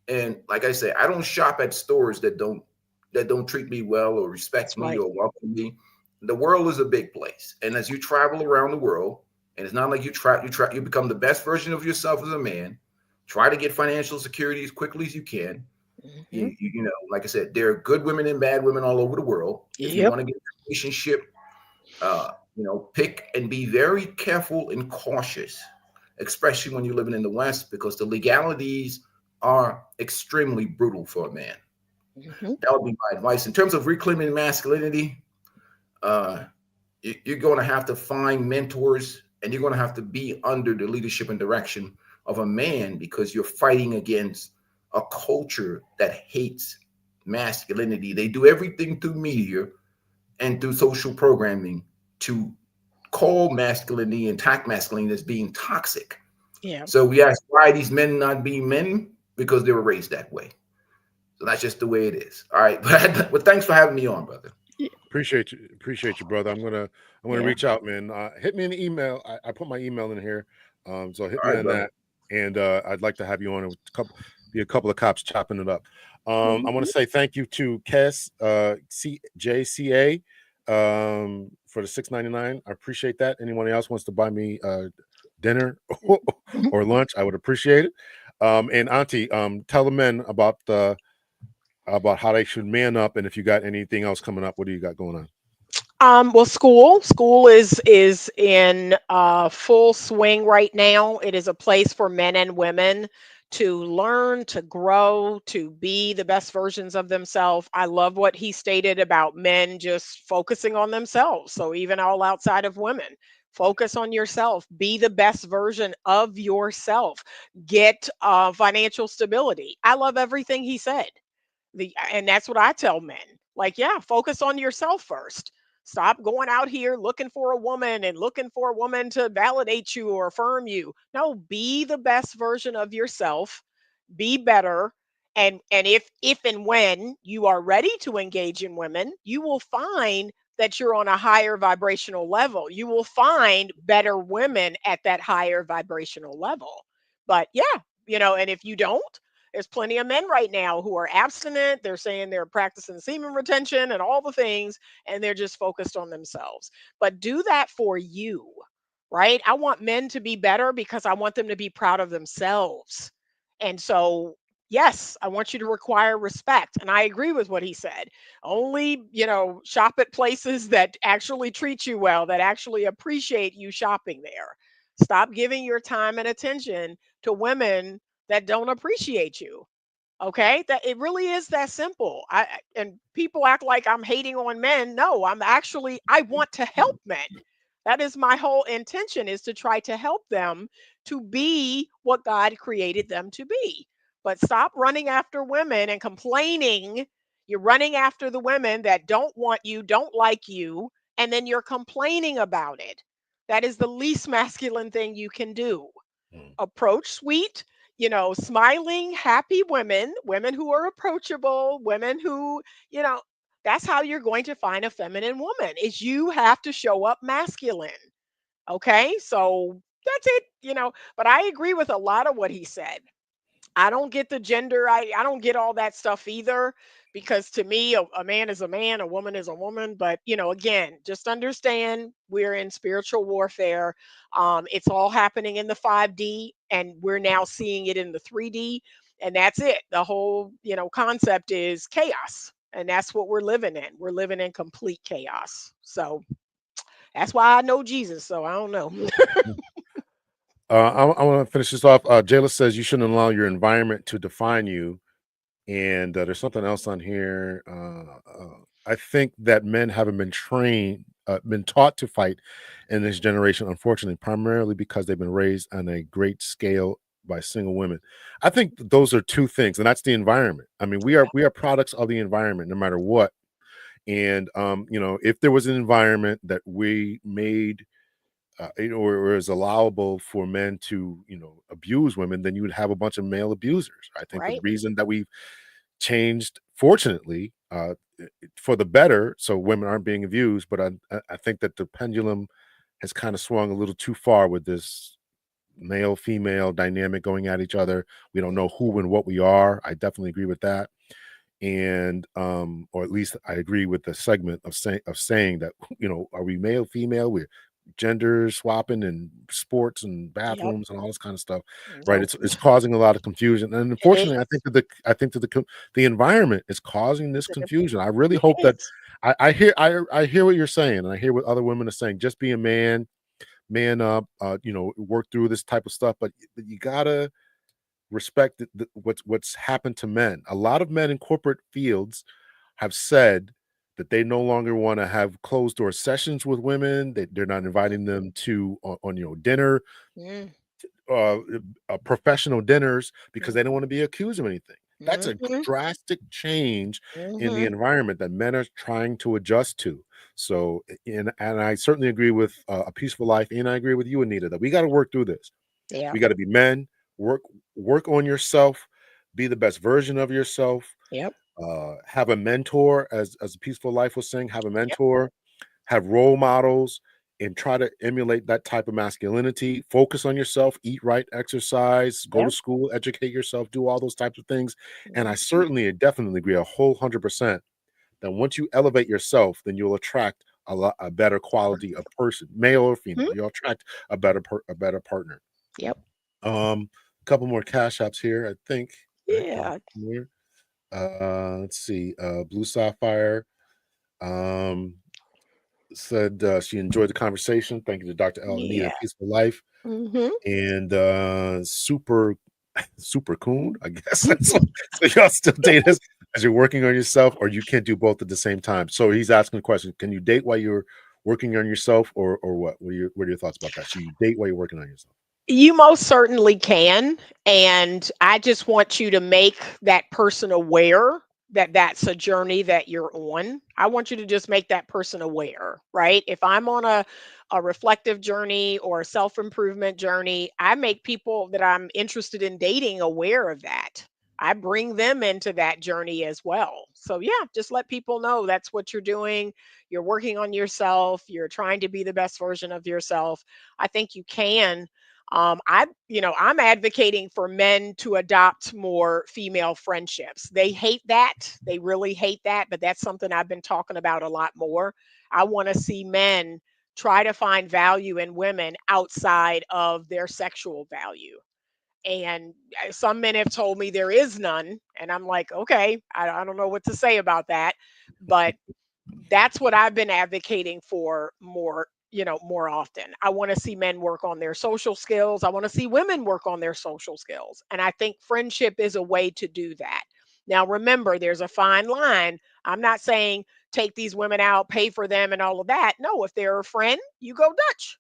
And like I say, I don't shop at stores that don't treat me well or respect me or welcome me. The world is a big place. And as you travel around the world, and it's not like you become the best version of yourself as a man, try to get financial security as quickly as you can. You know, like I said, there are good women and bad women all over the world. If you want to get a relationship, you know, pick and be very careful and cautious, especially when you're living in the West, because the legalities are extremely brutal for a man. That would be my advice. In terms of reclaiming masculinity, you're going to have to find mentors, and you're going to have to be under the leadership and direction of a man, because you're fighting against a culture that hates masculinity. They do everything through media and through social programming to call masculinity and attack masculinity as being toxic. Yeah. So we ask, why are these men not being men? Because they were raised that way. So that's just the way it is. All right. Well, thanks for having me on, brother. Appreciate you, brother. I'm gonna reach out, man. Hit me an email. I put my email in here. So hit All me right, on brother. that. And I'd like to have you on a couple of cops chopping it up. I want to say thank you to Kes JCA for the $6.99. I appreciate that. Anyone else wants to buy me dinner or lunch, I would appreciate it. And Auntie, tell the men about how they should man up, and if you got anything else coming up, what do you got going on? Well, school is in full swing right now. It is a place for men and women to learn, to grow, to be the best versions of themselves. I love what he stated about men just focusing on themselves. So even all outside of women, focus on yourself. Be the best version of yourself. Get financial stability. I love everything he said. And that's what I tell men. Like, yeah, focus on yourself first. Stop going out here looking for a woman and looking for a woman to validate you or affirm you. No, be the best version of yourself. Be better. And if and when you are ready to engage in women, you will find that you're on a higher vibrational level. You will find better women at that higher vibrational level. But yeah, and if you don't, there's plenty of men right now who are abstinent. They're saying they're practicing semen retention and all the things, and they're just focused on themselves. But do that for you, right? I want men to be better because I want them to be proud of themselves. And so, yes, I want you to require respect. And I agree with what he said. Only, shop at places that actually treat you well, that actually appreciate you shopping there. Stop giving your time and attention to women that don't appreciate you. Okay, that it really is that simple. And people act like I'm hating on men. No, I want to help men. That is my whole intention, is to try to help them to be what God created them to be. But stop running after women and complaining. You're running after the women that don't want you, don't like you, and then you're complaining about it. That is the least masculine thing you can do. Approach sweet, smiling, happy women who are approachable, women who, you know, that's how you're going to find a feminine woman, is you have to show up masculine. Okay? So that's it. But I agree with a lot of what he said. I don't get the gender. I don't get all that stuff either, because to me, a man is a man, a woman is a woman. But, again, just understand we're in spiritual warfare. It's all happening in the 5D, and we're now seeing it in the 3D. And that's it. The whole, concept is chaos. And that's what we're living in. We're living in complete chaos. So that's why I know Jesus. So I don't know. I want to finish this off. Jayla says you shouldn't allow your environment to define you. And there's something else on here. I think that men haven't been taught to fight in this generation, unfortunately, primarily because they've been raised on a great scale by single women. I think those are two things, and that's the environment. I mean, we are products of the environment, no matter what. And if there was an environment that we made or is allowable for men to abuse women, then you would have a bunch of male abusers. I think the Right. reason that we've changed, fortunately, for the better, so women aren't being abused, but I think that the pendulum has kind of swung a little too far with this male female dynamic going at each other. We don't know who and what we are. I definitely agree with that. And or at least I agree with the segment of saying that, are we male, female? gender swapping and sports and Yep. bathrooms and all this kind of stuff, right? Nope. It's causing a lot of confusion, and It unfortunately, is. I think that the environment is causing this It confusion. I really it hope that is. I hear what you're saying, and I hear what other women are saying. Just be a man, man up, work through this type of stuff, but you gotta respect what's happened to men. A lot of men in corporate fields have said that they no longer want to have closed door sessions with women. They're not inviting them to dinner, Mm, uh, professional dinners because they don't mhm, want to be accused of anything. That's a mhm, drastic change in the mhm. environment that men are trying to adjust to. So, and I certainly agree with a peaceful life, and I agree with you, Anita, that we got to work through this. Yeah. We got to be men. Work work on yourself. Be the best version of yourself. Yep. Have a mentor, as a peaceful life was saying. Have a Yep. mentor. Have role models, and try to emulate that type of masculinity. Focus on yourself. Eat right. Exercise. Go to Yep. school. Educate yourself. Do all those types of things. And I Mhm. certainly and definitely agree 100% that once you elevate yourself, then you'll attract a better quality of person, male or Mhm. female. You'll attract a better partner. Yep. A couple more cash apps here, I think. Right, Yeah. here. Let's see. Blue Sapphire said she enjoyed the conversation. Thank you to Dr. L. Anita, Yeah. Peaceful Life, Mhm. and super coon. I guess that's what, so y'all still date as you're working on yourself, or you can't do both at the same time. So he's asking the question: can you date while you're working on yourself, or what? What are your thoughts about that? Should you date while you're working on yourself? You most certainly can. And I just want you to make that person aware that that's a journey that you're on. I want you to just make that person aware, right? If I'm on a reflective journey or a self improvement journey, I make people that I'm interested in dating aware of that. I bring them into that journey as well. So, yeah, just let people know that's what you're doing. You're working on yourself. You're trying to be the best version of yourself. I think you can. I'm advocating for men to adopt more female friendships. They hate that. They really hate that, but that's something I've been talking about a lot more. I want to see men try to find value in women outside of their sexual value. And some men have told me there is none. And I'm like, okay, I don't know what to say about that. But that's what I've been advocating for more, more often. I want to see men work on their social skills. I want to see women work on their social skills. And I think friendship is a way to do that. Now, remember, there's a fine line. I'm not saying take these women out, pay for them, and all of that. No, if they're a friend, you go Dutch.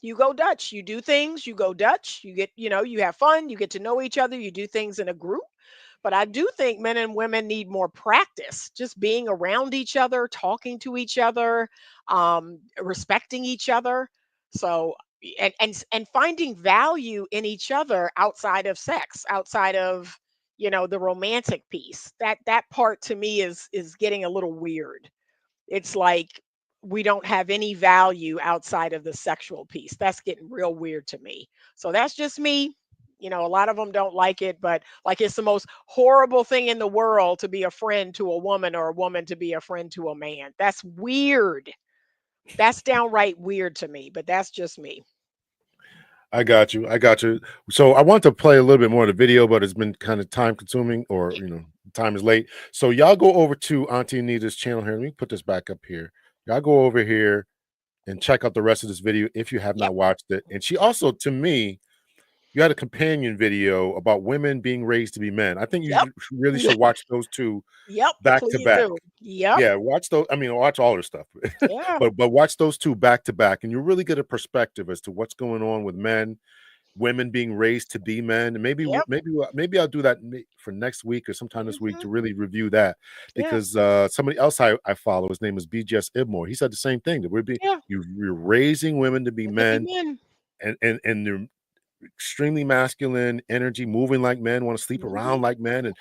You go Dutch. You do things, you go Dutch. You get, you have fun, you get to know each other, you do things in a group. But I do think men and women need more practice, just being around each other, talking to each other, respecting each other. So, and finding value in each other outside of sex, outside of the romantic piece. That part to me is getting a little weird. It's like we don't have any value outside of the sexual piece. That's getting real weird to me. So that's just me. A lot of them don't like it, but like it's the most horrible thing in the world to be a friend to a woman or a woman to be a friend to a man. That's weird. That's downright weird to me, but that's just me. I got you. I got you. So I want to play a little bit more of the video, but it's been kind of time consuming, or time is late. So y'all go over to Auntie Anita's channel here. Let me put this back up here. Y'all go over here and check out the rest of this video if you have Yep. not watched it. And she also, to me, you had a companion video about women being raised to be men. I think Yep. you really should watch those two Yep. back to Please back. do. Yep. Yeah, watch those. I mean, watch all her stuff, Yeah. but watch those two back to back, and you really get a perspective as to what's going on with men, women being raised to be men. And Yep. maybe I'll do that for next week or sometime this week Hmm. to really review that, Yeah. because somebody else I follow, his name is BGS Ibmore. He said the same thing, that Yeah. you're raising women to be And to be men, men. and they're extremely masculine energy, moving like men, want to sleep Mhm. around like men, and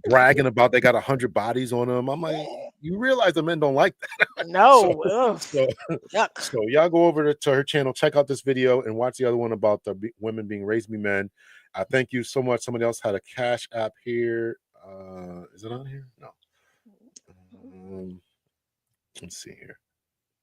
bragging about they got 100 bodies on them. I'm like, you realize the men don't like that. so No. Ugh. so Yuck. so y'all go over to her channel, check out this video, and watch the other one about the women being raised to be men. Thank you so much. Somebody else had a cash app here. Is it on here? No. Um, let's see here.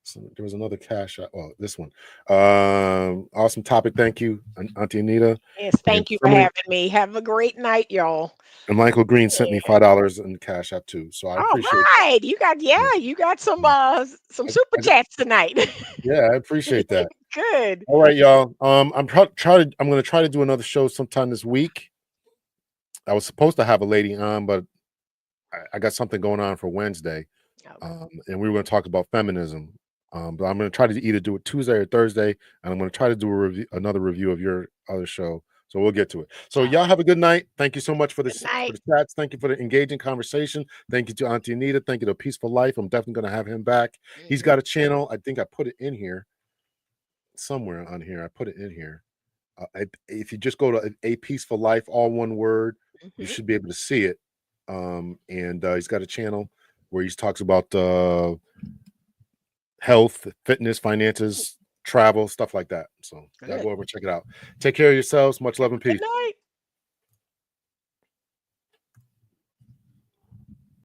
So there was another cash out. Well, this one. Awesome topic. Thank you, Auntie Anita. Yes, thank you for having me. Have a great night, y'all. And Michael Green sent me $5 in cash app too. So I All appreciate right. You got some super chats tonight. Yeah, I appreciate that. Good. All right, y'all. I'm gonna try to do another show sometime this week. I was supposed to have a lady on, but I got something going on for Wednesday. And we were going to talk about feminism. But I'm going to try to either do it Tuesday or Thursday, and I'm going to try to do another review of your other show. So we'll get to it. So y'all have a good night. Thank you so much for the chats. Thank you for the engaging conversation. Thank you to Auntie Anita. Thank you to Peaceful Life. I'm definitely going to have him back. He's got a channel. I think I put it in here somewhere on here. I put it in here. If you just go to A Peaceful Life, all one word, you should be able to see it. And he's got a channel where he talks about health, fitness, finances, travel, stuff like that. So y'all go over and check it out. Take care of yourselves. Much love and peace. Good night.